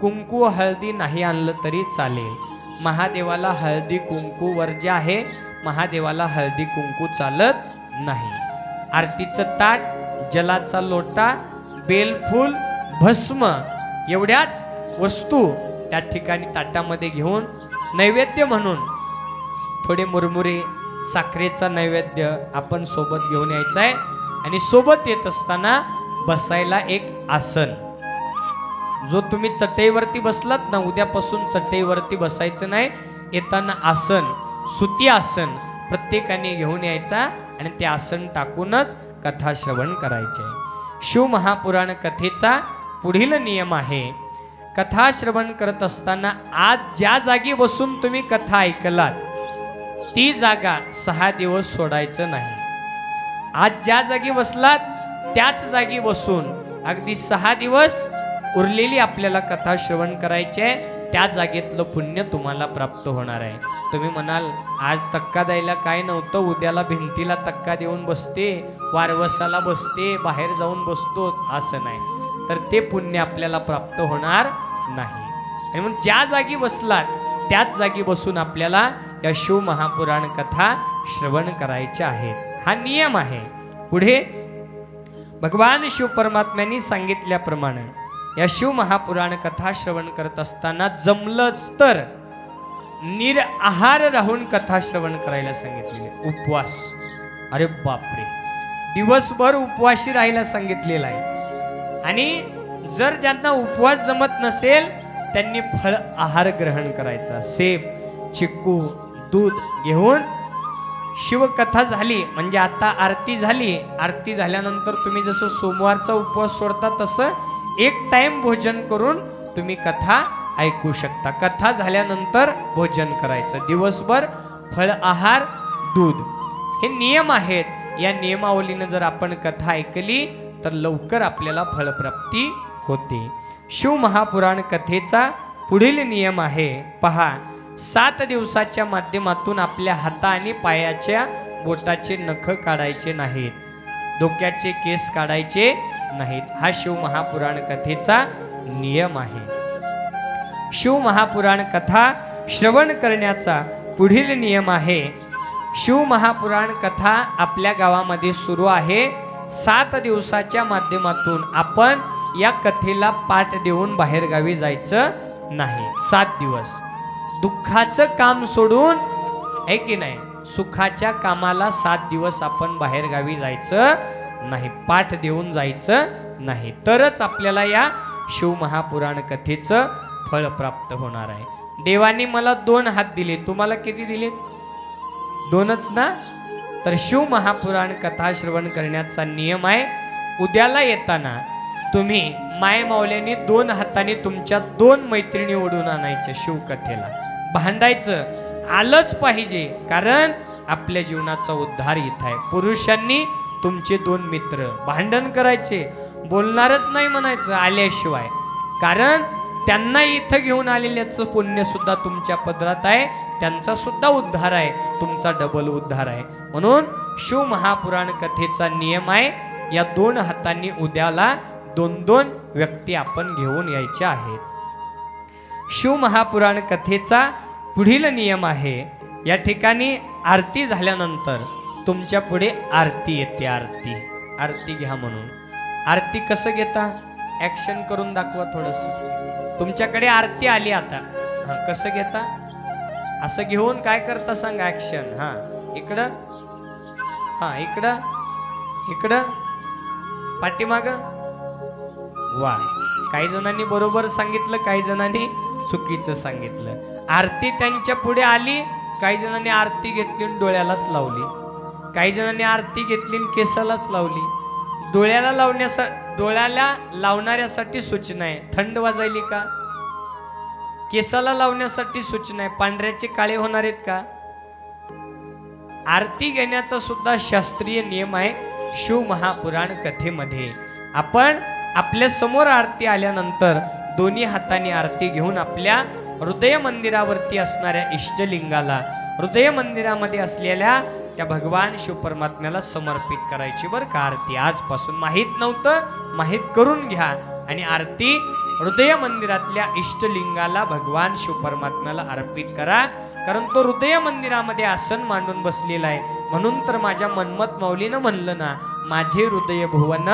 कुंकू हळदी नाही आणलं तरी चालेल. महादेवाला हळदी कुंकू वर्ज्य आहे, महादेवाला हळदी कुंकू चालत नाही. आरतीचं ताट, जलाचा लोटा, बेलफूल, भस्म एवढ्याच वस्तू त्या ठिकाणी ताटामध्ये घेऊन नैवेद्य म्हणून थोडे मुरमुरे, साखरेचा नैवेद्य आपण सोबत घेऊन यायचा आहे. आणि सोबत येत असताना बसायला एक आसन, जो तुम्ही चटईवरती बसलात ना, उद्यापासून चटईवरती बसायचं नाही. येताना आसन, सुती आसन प्रत्येकाने घेऊन यायचा आणि ते आसन टाकूनच कथा श्रवण करायचे. शिव महापुराण कथेचा पुढील नियम आहे, कथा श्रवण करत असताना आज ज्या जागी बसून तुम्ही कथा ऐकलात ती जागा 6 दिवस सोडायचं नाही. आज ज्या जागी बसलात त्याच जागी बसून अगदी 6 दिवस उरलेली आपल्याला कथा श्रवण करायची आहे. त्या जागेतलं पुण्य तुम्हाला प्राप्त होणार आहे. तुम्ही म्हणाल आज तक्का द्यायला काय नव्हतं, उद्याला भिंतीला तक्का देऊन बसते, वारवसाला बसते, बाहेर जाऊन बसतो, असं नाही. तर ते पुण्य आपल्याला प्राप्त होणार नाही. आणि म्हणून ज्या जागी बसलात त्याच जागी बसून आपल्याला या शिव महापुराण कथा श्रवण करायच्या आहेत. हा नियम आहे. पुढे भगवान शिव परमात्म्यांनी सांगितल्याप्रमाणे या शिव महापुराण कथा श्रवण करत असताना जमलंच तर निराहार राहून कथा श्रवण करायला सांगितलेले. उपवास, अरे बापरे, दिवसभर उपवासी राहायला सांगितलेला आहे. आणि जर ज्यांना उपवास जमत नसेल त्यांनी फळ आहार ग्रहण करायचा. सेब, चिक्कू, दूध घेऊन शिवकथा झाली म्हणजे आता आरती झाली. आरती झाल्यानंतर तुम्ही जसं सोमवारचा उपवास सोडता तसं एक टाइम भोजन करून तुम्ही कथा ऐकू शकता. कथा झाल्यानंतर भोजन करायचं. दिवसभर फळ आहार, दूध, हे नियम आहेत. या नियमावलीनं जर आपण कथा ऐकली तर लवकर आपल्याला फळप्राप्ती होते. शिव महापुराण कथेचा पुढील नियम आहे पहा. 7 दिवसाच्या माध्यमातून आपल्या हाता आणि पायाच्या बोटाचे नख काढायचे नाहीत, डोक्याचे केस काढायचे नाहीत. हा शिव महापुराण कथेचा नियम आहे. शिव महापुराण कथा श्रवण करण्याचा पुढील नियम आहे. शिव महापुराण कथा आपल्या गावामध्ये सुरू आहे. 7 दिवसाच्या माध्यमातून आपण या कथेला पाठ देऊन बाहेर गावी जायचं नाही. 7 दिवस दुःखाचं काम सोडून, आहे की नाही, सुखाच्या कामाला 7 दिवस आपण बाहेर गावी जायचं नाही, पाठ देऊन जायचं नाही. तरच आपल्याला या शिव महापुराण कथेचं फळ प्राप्त होणार आहे. देवाने मला 2 हात दिले, तुम्हाला किती दिले? 2च ना. तर शिव महापुराण कथा श्रवण करण्याचा नियम आहे. उद्याला येताना तुम्ही माय मावल्याने 2 हाताने तुमच्या 2 मैत्रिणी ओढून आणायच्या. शिवकथेला भांडायचं आलंच पाहिजे, कारण आपल्या जीवनाचा उद्धार इथं आहे. पुरुषांनी तुमचे 2 मित्र भांडण करायचे, बोलणारच नाही म्हणायचं आल्याशिवाय, कारण त्यांना इथं घेऊन आलेल्याचं पुण्य सुद्धा तुमच्या पदरात आहे, त्यांचा सुद्धा उद्धार आहे, तुमचा डबल उद्धार आहे. म्हणून शिव महापुराण कथेचा नियम आहे, या 2 हातांनी उद्याला 2-2 व्यक्ती आपण घेऊन यायच्या आहेत. शिव महापुराण कथेचा पुढील नियम आहे. या ठिकाणी आरती झाल्यानंतर तुमच्या पुढे आरती येते. आरती घ्या म्हणून. आरती कसं घेता? ऍक्शन करून दाखवा थोडंसं. तुमच्याकडे आरती आली आता, हा कसं घेता? असं घेऊन काय करता सांगा? ऍक्शन. हा इकडं, हा इकडं, इकडं, पाठीमाग. वा, काही जणांनी बरोबर सांगितलं, काही जणांनी चुकीचं सांगितलं. आरती त्यांच्या पुढे आली, काही जणांनी आरती घेतली आणि डोळ्यालाच लावली, काही जणांनी आरती घेतली आणि केसालाच लावली. डोळ्याला लावणाऱ्यासाठी सूचना आहे, थंड वाजायली का? केसाला लावण्यासाठी सूचना आहे, पांढऱ्याचे काळे होणार आहेत का? आरती घेण्याचा सुद्धा शास्त्रीय नियम आहे शिव महापुराण कथेमध्ये. आपण आपल्या समोर आरती आल्यानंतर दोन्ही हातांनी आरती घेऊन आपल्या हृदय मंदिरावरती असणाऱ्या इष्टलिंगाला, हृदय मंदिरामध्ये असलेल्या त्या भगवान शिव परमात्म्याला समर्पित करायची बरं का आरती. आजपासून माहीत नव्हतं, माहीत करून घ्या. आणि आरती हृदय मंदिरातल्या इष्टलिंगाला भगवान शिव परमात्म्याला अर्पित करा, कारण तो हृदय मंदिरामध्ये आसन मांडून बसलेला आहे. म्हणून तर माझ्या मनमत माऊलीनं म्हणलं ना, माझे हृदय भुवन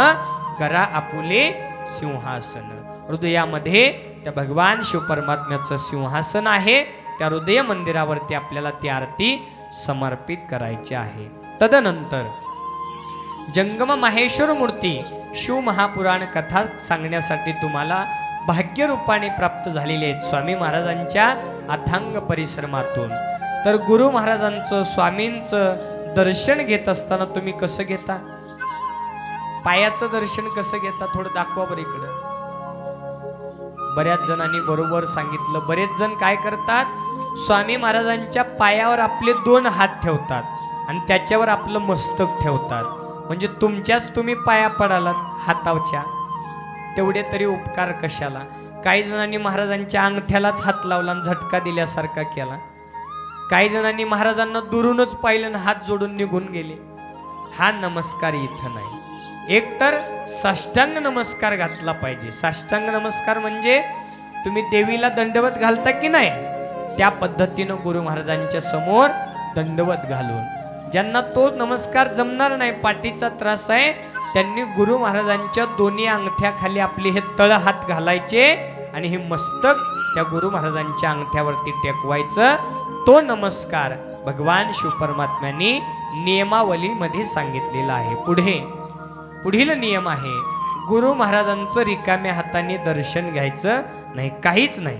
करा आपुले सिंहासन. हृदयामध्ये त्या भगवान शिव परमात्म्याचं सिंहासन आहे, त्या हृदय मंदिरावरती आपल्याला ती आरती समर्पित करायची आहे. तदनंतर जंगम माहेश्वर मूर्ती शिव महापुराण कथा सांगण्यासाठी तुम्हाला भाग्यरूपाने प्राप्त झालेले आहेत स्वामी महाराजांच्या अथांग परिश्रमातून. तर गुरु महाराजांचं, स्वामींचं दर्शन घेत असताना तुम्ही कसं घेता? पायाचं दर्शन कसं घेता? थोडं दाखवा बरं इकडं. बऱ्याच जणांनी बरोबर सांगितलं. बरेच जण काय करतात, स्वामी महाराजांच्या पायावर आपले 2 हात ठेवतात आणि त्याच्यावर आपलं मस्तक ठेवतात. म्हणजे तुमच्याच तुम्ही पाया पडालात हातावच्या, तेवढे तरी उपकार कशाला. काही जणांनी महाराजांच्या अंगठ्यालाच हात लावला आणि झटका दिल्यासारखा केला. काही जणांनी महाराजांना दुरूनच पाहिलं आणि हात जोडून निघून गेले. हा नमस्कार इथं नाही. एकतर साष्टांग नमस्कार घातला पाहिजे. साष्टांग नमस्कार म्हणजे तुम्ही देवीला दंडवत घालता की नाही, त्या पद्धतीनं गुरु महाराजांच्या समोर दंडवत घालून. ज्यांना तो नमस्कार जमणार नाही, पाठीचा त्रास आहे, त्यांनी गुरु महाराजांच्या दोन्ही अंगठ्याखाली आपले हे तळ हात घालायचे आणि हे मस्तक त्या गुरु महाराजांच्या अंगठ्यावरती टेकवायचं. तो नमस्कार भगवान शिवपरमात्म्यांनी नियमावलीमध्ये सांगितलेला आहे. पुढील नियम आहे, गुरु महाराजांचं रिकाम्या हाताने दर्शन घ्यायचं नाही. काहीच नाही.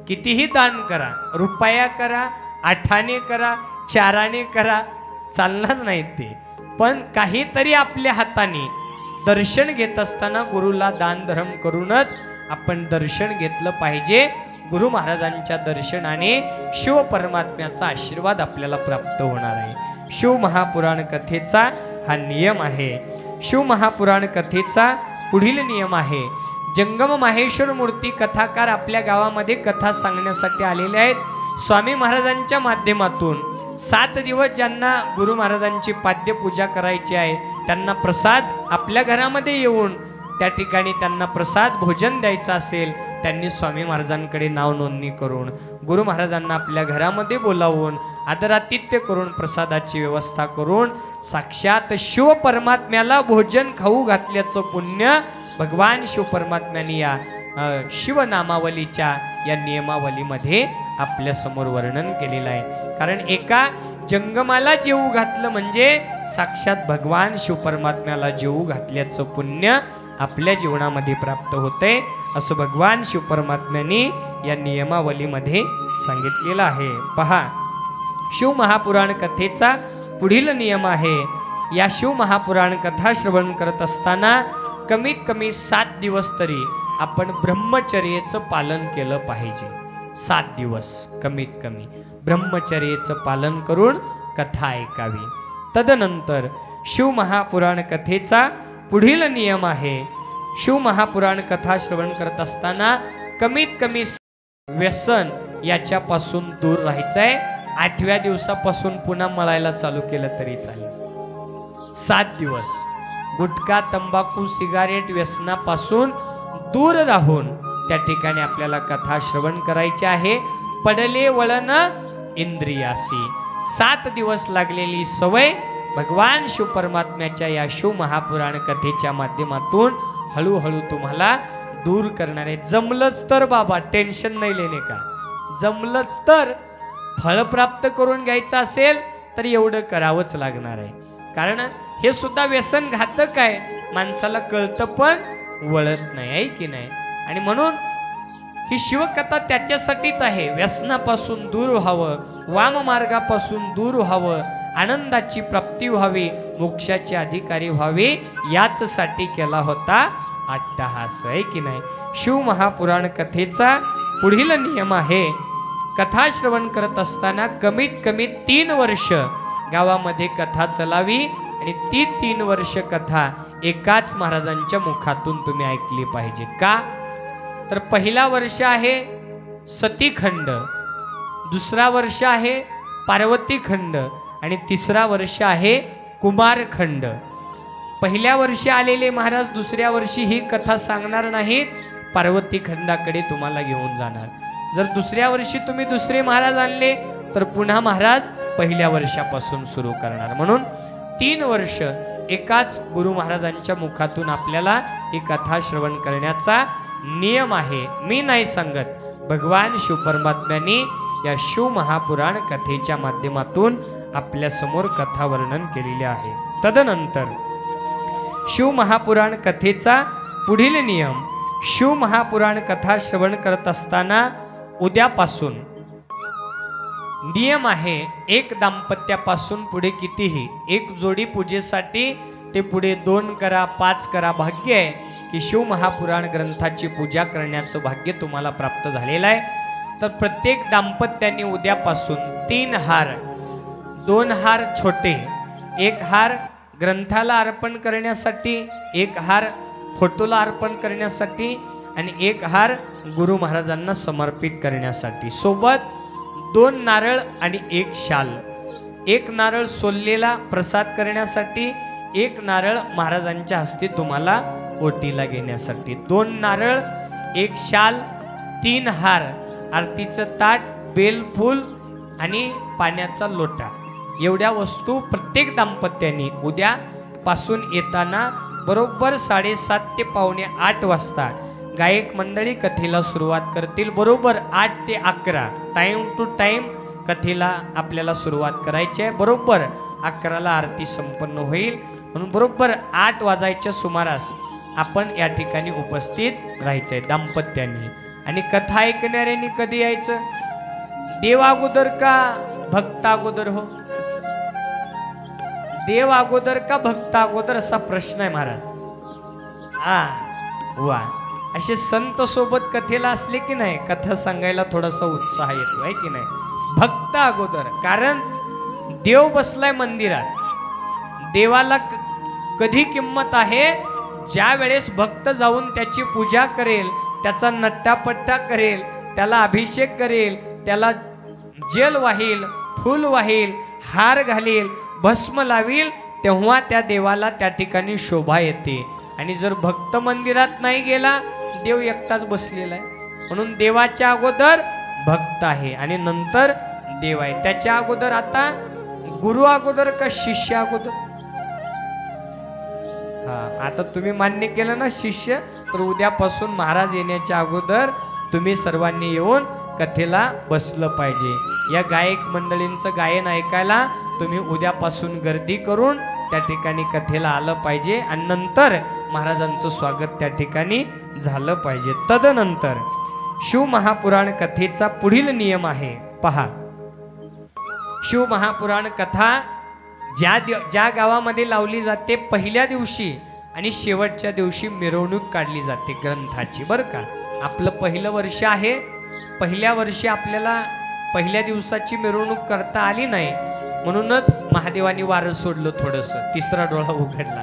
कितीही दान करा, रुपया करा, आठाने करा, चाराने करा, चालणार नाही ते. पण काहीतरी आपल्या हाताने दर्शन घेत असताना गुरुला दान धर्म करूनच आपण दर्शन घेतलं पाहिजे. गुरु महाराजांच्या दर्शनाने शिव परमात्म्याचा आशीर्वाद आपल्याला प्राप्त होणार आहे. शिव महापुराण कथेचा हा नियम आहे. शिव महापुराण कथेचा पुढील नियम आहे, जंगम माहेश्वर मूर्ती कथाकार आपल्या गावामध्ये कथा सांगण्यासाठी आलेले आहेत. स्वामी महाराजांच्या माध्यमातून 7 दिवस ज्यांना गुरु महाराजांची पाद्य पूजा करायची आहे त्यांना प्रसाद आपल्या घरामध्ये येऊन त्या ठिकाणी त्यांना प्रसाद भोजन द्यायचं असेल, त्यांनी स्वामी महाराजांकडे नाव नोंदणी करून गुरु महाराजांना आपल्या घरामध्ये बोलावून आदरातिथ्य करून प्रसादाची व्यवस्था करून साक्षात शिव परमात्म्याला भोजन खाऊ घातल्याचं पुण्य भगवान शिव परमात्म्याने या शिवनामावलीच्या या नियमावलीमध्ये आपल्या समोर वर्णन केलेलं आहे. कारण एका जंगमाला जेवू घातलं म्हणजे साक्षात भगवान शिव परमात्म्याला जेवू घातल्याचं पुण्य आपल्या जीवनामध्ये प्राप्त होते, असं भगवान शिव परमात्म्याने या नियमावलीमध्ये सांगितलेलं आहे. पहा, शिव महापुराण कथेचा पुढील नियम आहे, या शिव महापुराण कथा श्रवण करत असताना कमीत कमी 7 दिवस तरी आपण ब्रह्मचर्याचं पालन केलं पाहिजे. 7 दिवस कमीत कमी ब्रह्मचर्याचं पालन करून कथा ऐकावी. तदनंतर शिव महापुराण कथेचा पुढील नियम आहे, शिव महापुराण कथा श्रवण करत असताना कमीत कमी व्यसन याच्यापासून दूर राहायचंय. 8व्या दिवसापासून पुन्हा मळायला चालू केलं तरी चालेल. 7 दिवस गुटखा, तंबाखू, सिगारेट व्यसनापासून दूर राहून त्या ठिकाणी आपल्याला कथा श्रवण करायची आहे. पडले वळण इंद्रियासी. 7 दिवस लागलेली सवय भगवान शिव परमात्म्याच्या या शिव महापुराण कथेच्या माध्यमातून हळूहळू तुम्हाला दूर करणार आहे. जमलंच तर बाबा, टेन्शन नाही लेणे का, जमलंच तर फळ प्राप्त करून घ्यायचं असेल तर एवढं करावंच लागणार आहे. कारण हे सुद्धा व्यसन घातक आहे, माणसाला कळतं पण वळत नाही, आहे की नाही. आणि म्हणून ही शिवकथा त्याच्यासाठीच आहे, व्यसनापासून दूर व्हावं, वाम मार्गापासून दूर व्हावं, आनंदाची प्राप्ती व्हावी, मोक्षाचे अधिकारी व्हावे, याचसाठी केला होता अट्टहास, आहे की नाही. शिव महापुराण कथेचा पुढील नियम आहे, कथा श्रवण करत असताना कमीत कमी 3 वर्ष गावामध्ये कथा चलावी आणि ती 3 वर्ष कथा एकाच महाराजांच्या मुखातून तुम्ही ऐकली पाहिजे. का तर पहिला वर्ष आहे सतीखंड, दुसरा वर्ष आहे पार्वती खंड आणि तिसरा वर्ष आहे कुमारखंड. पहिल्या वर्षी आलेले महाराज दुसऱ्या वर्षी ही कथा सांगणार नाहीत, पार्वती खंडाकडे तुम्हाला घेऊन जाणार. जर दुसऱ्या वर्षी तुम्ही दुसरे महाराज आणले तर पुन्हा महाराज पहिल्या वर्षापासून सुरू करणार. म्हणून 3 वर्ष एकाच गुरु महाराजांच्या मुखातून आपल्याला ही कथा श्रवण करण्याचा नियम आहे. मी नाही सांगत, भगवान शिव परमात्म्याने या शिव महापुराण कथेच्या माध्यमातून आपल्या समोर कथा वर्णन केलेले आहे. तदनंतर शिव महापुराण कथेचा पुढील नियम, शिव महापुराण कथा श्रवण करत असताना उद्यापासून नियम आहे, एक दाम्पत्यापासून पुढे कितीही, एक जोडी पूजेसाठी ते पुढे 2 करा, 5 करा. भाग्य आहे की शिव महापुराण ग्रंथाची पूजा करण्याचं भाग्य तुम्हाला प्राप्त झालेलं आहे. तर प्रत्येक दाम्पत्याने उद्यापासून 3 हार, 2 हार छोटे, 1 हार ग्रंथाला अर्पण करण्यासाठी, एक हार फोटोला अर्पण करण्यासाठी आणि एक हार गुरु महाराजांना समर्पित करण्यासाठी, सोबत 2 नारळ आणि 1 शाल. 1 नारळ सोललेला प्रसाद करण्यासाठी, 1 नारळ महाराजांच्या हस्ते तुम्हाला ओटीला घेण्यासाठी. 2 नारळ, 1 शाल, 3 हार, आरतीचं ताट, बेलफूल आणि पाण्याचा लोटा, एवढ्या वस्तू प्रत्येक दाम्पत्याने उद्यापासून येताना बरोबर 7:30 ते 7:45 वाजता गायक मंडळी कथेला सुरुवात करतील. बरोबर 8 ते 11 टाइम टू टाइम कथेला आपल्याला सुरुवात करायची आहे. बरोबर 11ला आरती संपन्न होईल, म्हणून बरोबर 8 वाजायच्या सुमारास आपण या ठिकाणी उपस्थित राहायचंय दाम्पत्याने. आणि कथा ऐकणाऱ्यांनी कधी यायचं? देव अगोदर का भक्त अगोदर? हो, देव अगोदर का भक्त अगोदर असा प्रश्न आहे महाराज. वा, असे संत सोबत कथेला असले की नाही, कथा सांगायला थोडासा उत्साह येतो आहे की नाही. भक्त अगोदर, कारण देव बसलाय मंदिरात. देवाला कधी किंमत आहे? ज्या वेळेस भक्त जाऊन त्याची पूजा करेल, त्याचा नट्टापट्टा करेल, त्याला अभिषेक करेल, त्याला जेल वाहील, फूल वाहील, हार घालील, भस्म लावील, तेव्हा त्या देवाला त्या ठिकाणी शोभा येते. आणि जर भक्त मंदिरात नाही गेला, देव एकटाच बसलेला आहे. म्हणून देवाच्या अगोदर भक्त आहे आणि नंतर देव आहे. त्याच्या अगोदर आता गुरु अगोदर का शिष्य अगोदर? आता तुम्ही मान्य केलं ना शिष्य, तर उद्यापासून महाराज येण्याच्या अगोदर तुम्ही सर्वांनी येऊन कथेला बसलं पाहिजे. या गायक मंडळींचं गायन ऐकायला तुम्ही उद्यापासून गर्दी करून त्या ठिकाणी कथेला आलं पाहिजे आणि नंतर महाराजांचं स्वागत त्या ठिकाणी झालं पाहिजे. तदनंतर शिवमहापुराण कथेचा पुढील नियम आहे पहा. शिवमहापुराण कथा ज्या गावामध्ये लावली जाते, पहिल्या दिवशी आणि शेवटच्या दिवशी मिरवणूक काढली जाते ग्रंथाची. बरं का, आपलं पहिलं वर्ष आहे. पहिल्या वर्षी आपल्याला पहिल्या दिवसाची मिरवणूक करता आली नाही, म्हणूनच महादेवानी वारं सोडलं, थोडंसं तिसरा डोळा उघडला.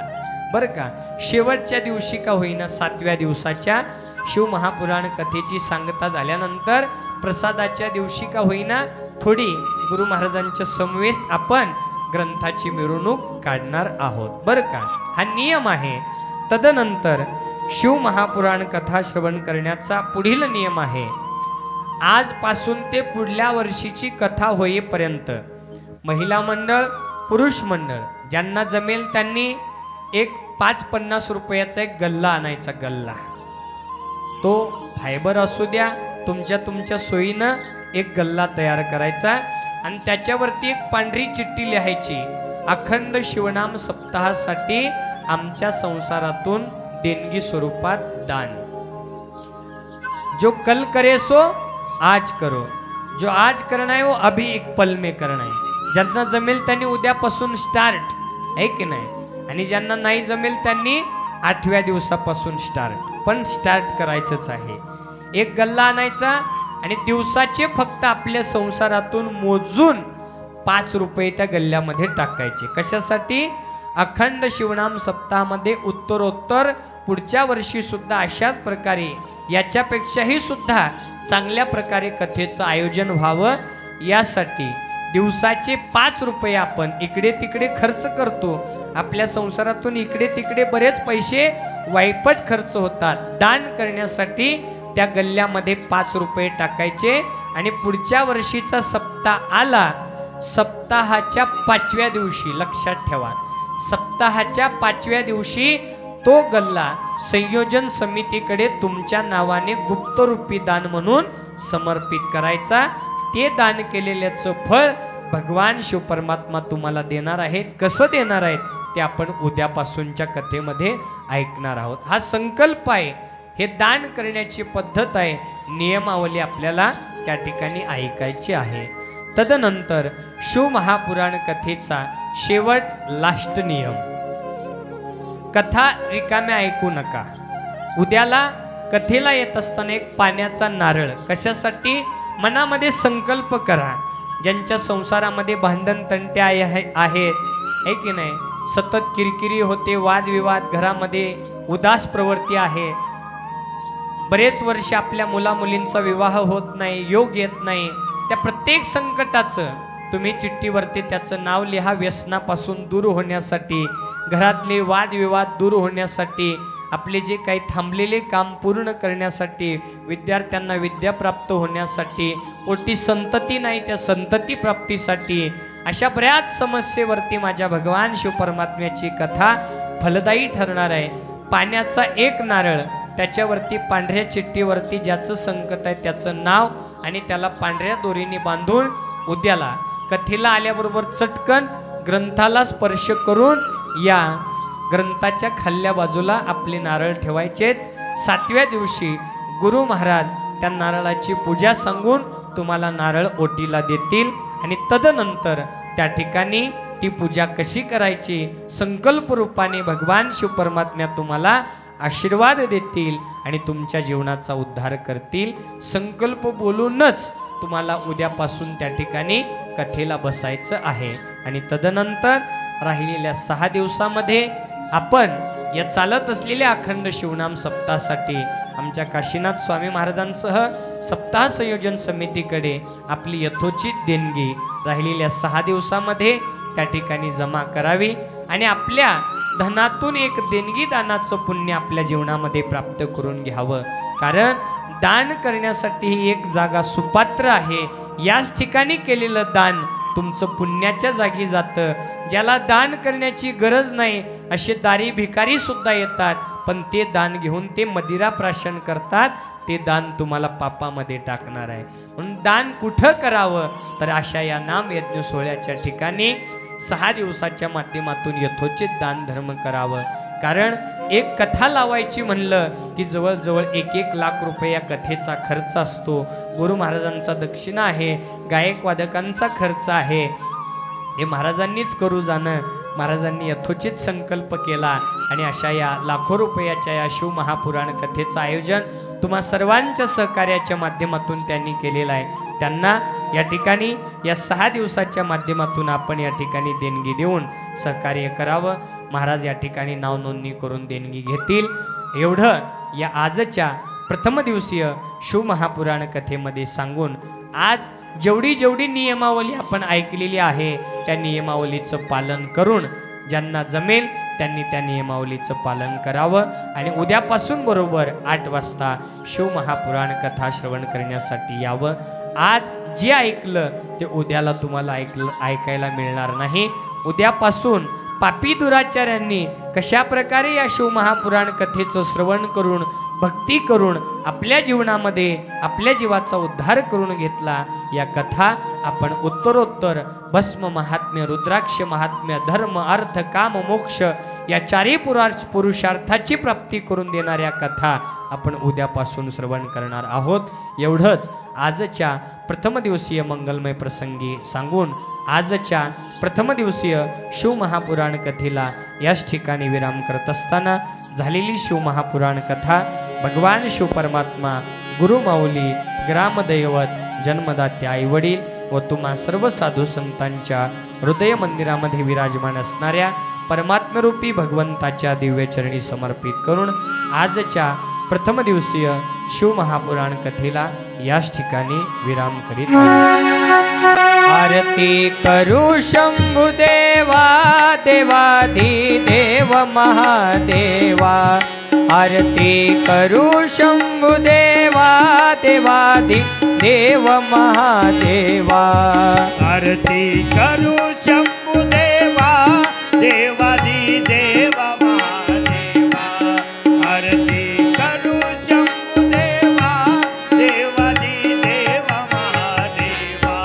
बरं का, शेवटच्या दिवशी का होईना 7व्या दिवसाच्या शिवमहापुराण कथेची सांगता झाल्यानंतर प्रसादाच्या दिवशी का होईना थोडी गुरु महाराजांच्या समवेत आपण ग्रंथाची मिरवणूक काढणार आहोत. बरं का, हा नियम आहे. तदनंतर शिवमहापुराण कथा श्रवण करण्याचा पुढील नियम आहे, आजपासून ते पुढल्या वर्षीची कथा होईपर्यंत महिला मंडळ, पुरुष मंडळ ज्यांना जमेल त्यांनी एक 5-50 रुपयाचा एक गल्ला आणायचा. गल्ला तो फायबर असू द्या, तुमच्या सोयीनं एक गल्ला तयार करायचा आणि त्याच्यावरती एक पांढरी चिठ्ठी लिहायची, अखंड शिवनाम सप्ताहासाठी आमच्या संसारातून देणगी स्वरूपात दान. जो कल करे सो आज करो, जो आज करना है वो अभी एक पल में करना है. ज्यांना जमेल त्यांनी उद्यापासून स्टार्ट, आहे की नाही, आणि ज्यांना नाही जमेल त्यांनी 8व्या दिवसापासून स्टार्ट, पण स्टार्ट करायचंच आहे. एक गल्ला आणायचा आणि दिवसाचे फक्त आपल्या संसारातून मोजून 5 रुपये त्या गल्ल्यामध्ये टाकायचे. कशासाठी? अखंड शिवनाम सप्ताहामध्ये उत्तरोत्तर पुढच्या वर्षी सुद्धा अशाच प्रकारे, याच्यापेक्षाही सुद्धा चांगल्या प्रकारे कथेचं आयोजन व्हावं, यासाठी दिवसाचे 5 रुपये आपण इकडे तिकडे खर्च करतो. आपल्या संसारातून इकडे तिकडे बरेच पैसे वायपट खर्च होतात. दान करण्यासाठी त्या गल्ल्यामध्ये 5 रुपये टाकायचे आणि पुढच्या वर्षीचा सप्ताह आला, सप्ताहाच्या 5व्या दिवशी, लक्षात ठेवा, सप्ताहाच्या 5व्या दिवशी तो गल्ला संयोजन समितीकडे तुमच्या नावाने गुप्तरूपी दान म्हणून समर्पित करायचा. ते दान केलेल्याचं फळ भगवान शिवपरमात्मा तुम्हाला देणार आहेत. कसं देणार आहेत ते आपण उद्यापासूनच्या कथेमध्ये ऐकणार आहोत. हा संकल्प आहे, हे दान करण्याची पद्धत आहे, नियमावली आपल्याला त्या ठिकाणी ऐकायची आहे. तदनंतर शिवमहापुराण कथेचा शेवट, लास्ट नियम, कथा रिकाम्या ऐकू नका. उद्याला कथेला येत असताना एक पाण्याचा नारळ, कशासाठी? मनामध्ये संकल्प करा. ज्यांच्या संसारामध्ये भांडण तंटे आहेत, आहे की नाही, सतत किरकिरी होते, वादविवाद, घरामध्ये उदास प्रवृत्ती आहे, बरेच वर्ष आपल्या मुलामुलींचा विवाह होत नाही, योग येत नाही, त्या प्रत्येक संकटाचं तुम्ही चिठ्ठीवरती त्याचं नाव लिहा. व्यसनापासून दूर होण्यासाठी, घरातले वादविवाद दूर होण्यासाठी, आपले जे काही थांबलेले काम पूर्ण करण्यासाठी, विद्यार्थ्यांना विद्या प्राप्त होण्यासाठी, ओटी संतती नाही त्या संतती प्राप्तीसाठी, अशा बऱ्याच समस्येवरती माझ्या भगवान शिवपरमात्म्याची कथा फलदायी ठरणार आहे. पाण्याचा एक नारळ, त्याच्यावरती पांढऱ्या चिठ्ठीवरती ज्याचं संकट आहे त्याचं नाव आणि त्याला पांढऱ्या दोरीने बांधून उद्याला कथेला आल्याबरोबर चटकन ग्रंथाला स्पर्श करून या ग्रंथाच्या खाल्ल्या बाजूला आपले नारळ ठेवायचेत. 7व्या दिवशी गुरु महाराज त्या नारळाची पूजा सांगून तुम्हाला नारळ ओटीला देतील आणि तदनंतर त्या ठिकाणी ती पूजा कशी करायची संकल्प रूपाने भगवान शिवपरमात्म्या तुम्हाला आशीर्वाद देतील आणि तुमच्या जीवनाचा उद्धार करतील. संकल्प बोलूनच तुम्हाला उद्यापासून त्या ठिकाणी कथेला बसायचं आहे आणि तदनंतर राहिलेल्या 6 दिवसामध्ये आपण या चालत असलेल्या अखंड शिवनाम सप्ताहासाठी आमच्या काशीनाथ स्वामी महाराजांसह सप्ताह संयोजन समितीकडे आपली यथोचित देणगी राहिलेल्या 6 दिवसामध्ये त्या ठिकाणी जमा करावी आणि आपल्या धनातून एक देणगी दानाचं पुण्य आपल्या जीवनामध्ये प्राप्त करून घ्यावं. कारण दान करण्यासाठी ही एक जागा सुपात्र आहे. याच ठिकाणी केलेलं दान तुमचं पुण्याच्या जागी जातं. ज्याला दान करण्याची गरज नाही असे दारी भिकारी सुद्धा येतात, पण ते दान घेऊन ते मदिरा प्राशन करतात. ते दान तुम्हाला पापामध्ये टाकणार आहे. म्हणून दान कुठं करावं तर अशा या नाम यज्ञ सोहळ्याच्या ठिकाणी 6 दिवसाच्या माध्यमातून यथोचित दान धर्म करावं. कारण एक कथा लावायची म्हणलं की जवळजवळ 1-1 लाख रुपये या कथेचा खर्च असतो. गुरु महाराजांचा दक्षिणा आहे, गायक वादकांचा खर्च आहे. हे महाराजांनीच करू जाणं. महाराजांनी यथोचित संकल्प केला आणि अशा या लाखो रुपयाच्या या शिव महापुराण कथेचं आयोजन तुम्हा सर्वांच्या सहकार्याच्या माध्यमातून त्यांनी केलेलं आहे. त्यांना या ठिकाणी या 6 दिवसाच्या माध्यमातून आपण या ठिकाणी देणगी देऊन सहकार्य करावं. महाराज या ठिकाणी नाव नोंदणी करून देणगी घेतील. एवढं या आजच्या प्रथम दिवसीय शिव महापुराण कथेमध्ये सांगून आज जेवढी जेवढी नियमावली आपण ऐकलेली आहे त्या नियमावलीचं पालन करून ज्यांना जमेल त्यांनी त्या नियमावलीचं पालन करावं आणि उद्यापासून बरोबर 8 वाजता शिव महापुराण कथा श्रवण करण्यासाठी यावं. आज जे ऐकलं ते उद्याला तुम्हाला ऐकायला मिळणार नाही. उद्यापासून पापी दुराचार्यांनी कशा प्रकारे या शिव महापुराण कथेचं श्रवण करून भक्ती करून आपल्या जीवनामध्ये आपल्या जीवाचा उद्धार करून घेतला या कथा आपण उत्तरोत्तर भस्म महात्म्य, रुद्राक्ष महात्म्य, धर्म, अर्थ, काम, मोक्ष या 4ही पुरुषार्थाची प्राप्ती करून देणाऱ्या कथा आपण उद्यापासून श्रवण करणार आहोत. एवढंच आजच्या प्रथम दिवसीय मंगलमय प्रसंगी सांगून आजच्या प्रथम दिवसीय शिव महापुराण कथेला याच ठिकाणी विराम करत असताना झालेली शिव महापुराण कथा भगवान शिव परमात्मा, गुरु माऊली, ग्रामदैवत, जन्मदाते आईवडील व तुम्हा सर्व साधू संतांच्या हृदय मंदिरामध्ये विराजमान असणाऱ्या परमात्मरूपी भगवंताच्या दिव्यचरणी समर्पित करून आजच्या प्रथम दिवसीय शिव महापुराण कथेला याच ठिकाणी विराम करीत आरती करू शंभू देवा देवाधिदेव महादेवा. आरती करू शंभू देवा देवाधिदेव महादेवा. आरती करू शंभू देवा देवाधिदेव महादेवा. आरती करू शंभू देवा देवाधिदेव महादेवा.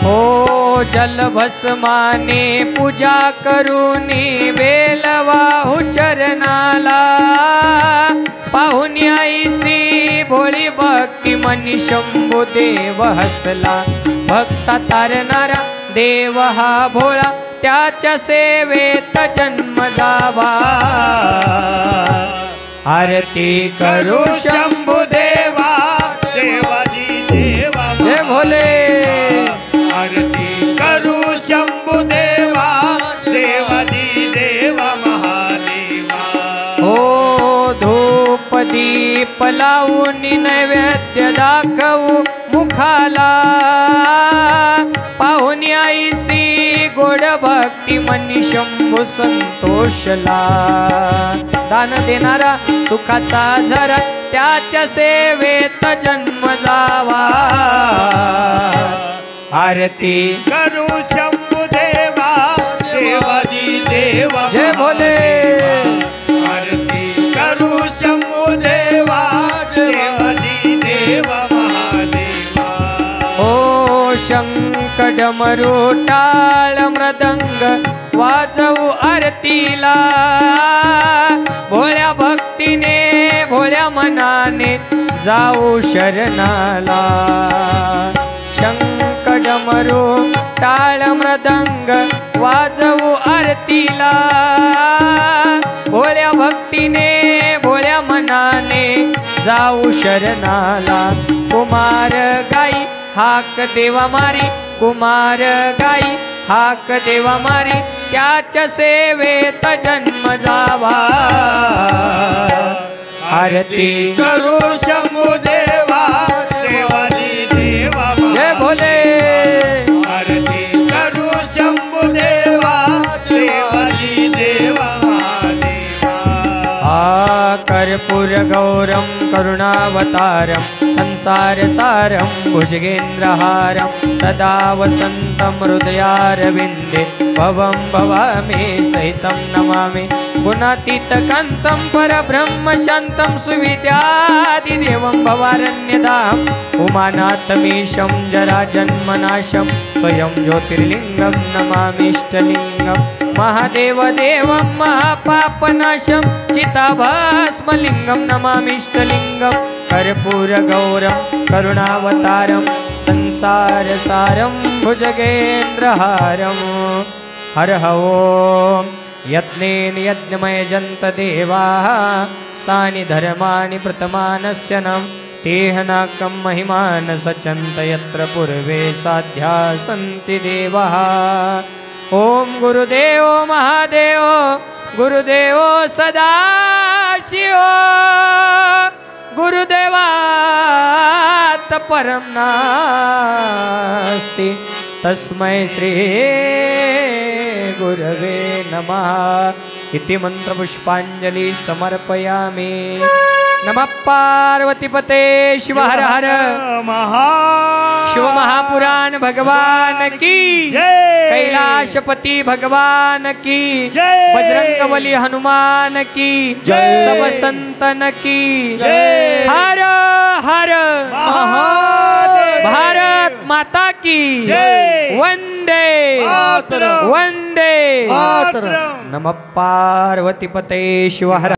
हो जलभस्माने पूजा करूनी बेलवाहू चरणाला पाहुन आईसी भोळी भक्ती मनी शंभू देव हसला. भक्ता तारणारा देव हा भोळा त्याच्या सेवेत जन्म जावा. आरती करू शंभू देवा देवाधिदेव जय भोले. आरती करू शंभू देवा देवाधिदेव लेप लावून नैवेद्य दाखवू मुखाला पाहुणी आईसी गोड भक्ती मनी शंभू संतोषला दान देणारा सुखाचा झरा त्याच्या सेवेत जन्म जावा आरती करू शंभू देवा देवादी देवा जय भोले आरती करू शंभू देवा देवादी देवा महादेवा ओ शंख डमरू टाळ मृदंग वाजवू आरतीला भोळ्या भक्तीने भोळ्या मनाने जाऊ शरणाला शंख डमरू टाळ मृदंग वाजवू आरतीला भोळ्या भक्तीने भोळ्या मनाने जाऊ शरणाला कुमार गाई हाक देवा मारी कुमार गाई हाक देवा मारी त्याच्या सेवेत जन्म जावा आरती करू शंभू देवा देवादी देवा जय भोले आरती करू शंभू देवा देवादी देवा महादेवा कर्पूर गौरम करुणावतारम संसार सारम भुजगेन्द्रहारम सदा वसंतम हृदयारविंदे भवं भवामि सहितं नमामि गुणातीत कांतं परब्रह्म शान्तं सुविद्यादिदेवं भवारण्यदाम् उमानाथमीशं जराजन्मनाशं स्वयं ज्योतिर्लिङ्गं नमामीष्टलिङ्गं महादेवदेवं महापापनाशं चिताभस्मलिङ्गं नमामीष्टलिङ्गं कर्पूरगौरं करुणावतारं संसारसारं भुजगेन्द्रहारं हर ओं यत्नेन यज्ञमयजन्त देवाः स्थानि धर्माणि प्रतमानस्य नम तेहनाकं महिमान सचन्त यत्र पूर्वे साध्या सन्ति देवाः ओम गुरुदेव महादेव गुरुदेव सदाशिव गुरुदेवात् परं नास्ति तस्मै श्री गुरवे नमः इति मंत्रपुष्पांजलि समर्पयामि नमः पार्वतीपते शिव हर हर शिव महापुराण भगवान की जय कैलाशपति भगवान की जय बजरंगबली हनुमान की जय सब संतन की जय हर हर महादेव भारत माता की जय वंदे मातरम वंदे मातरम नमः पार्वतीपते शिव हर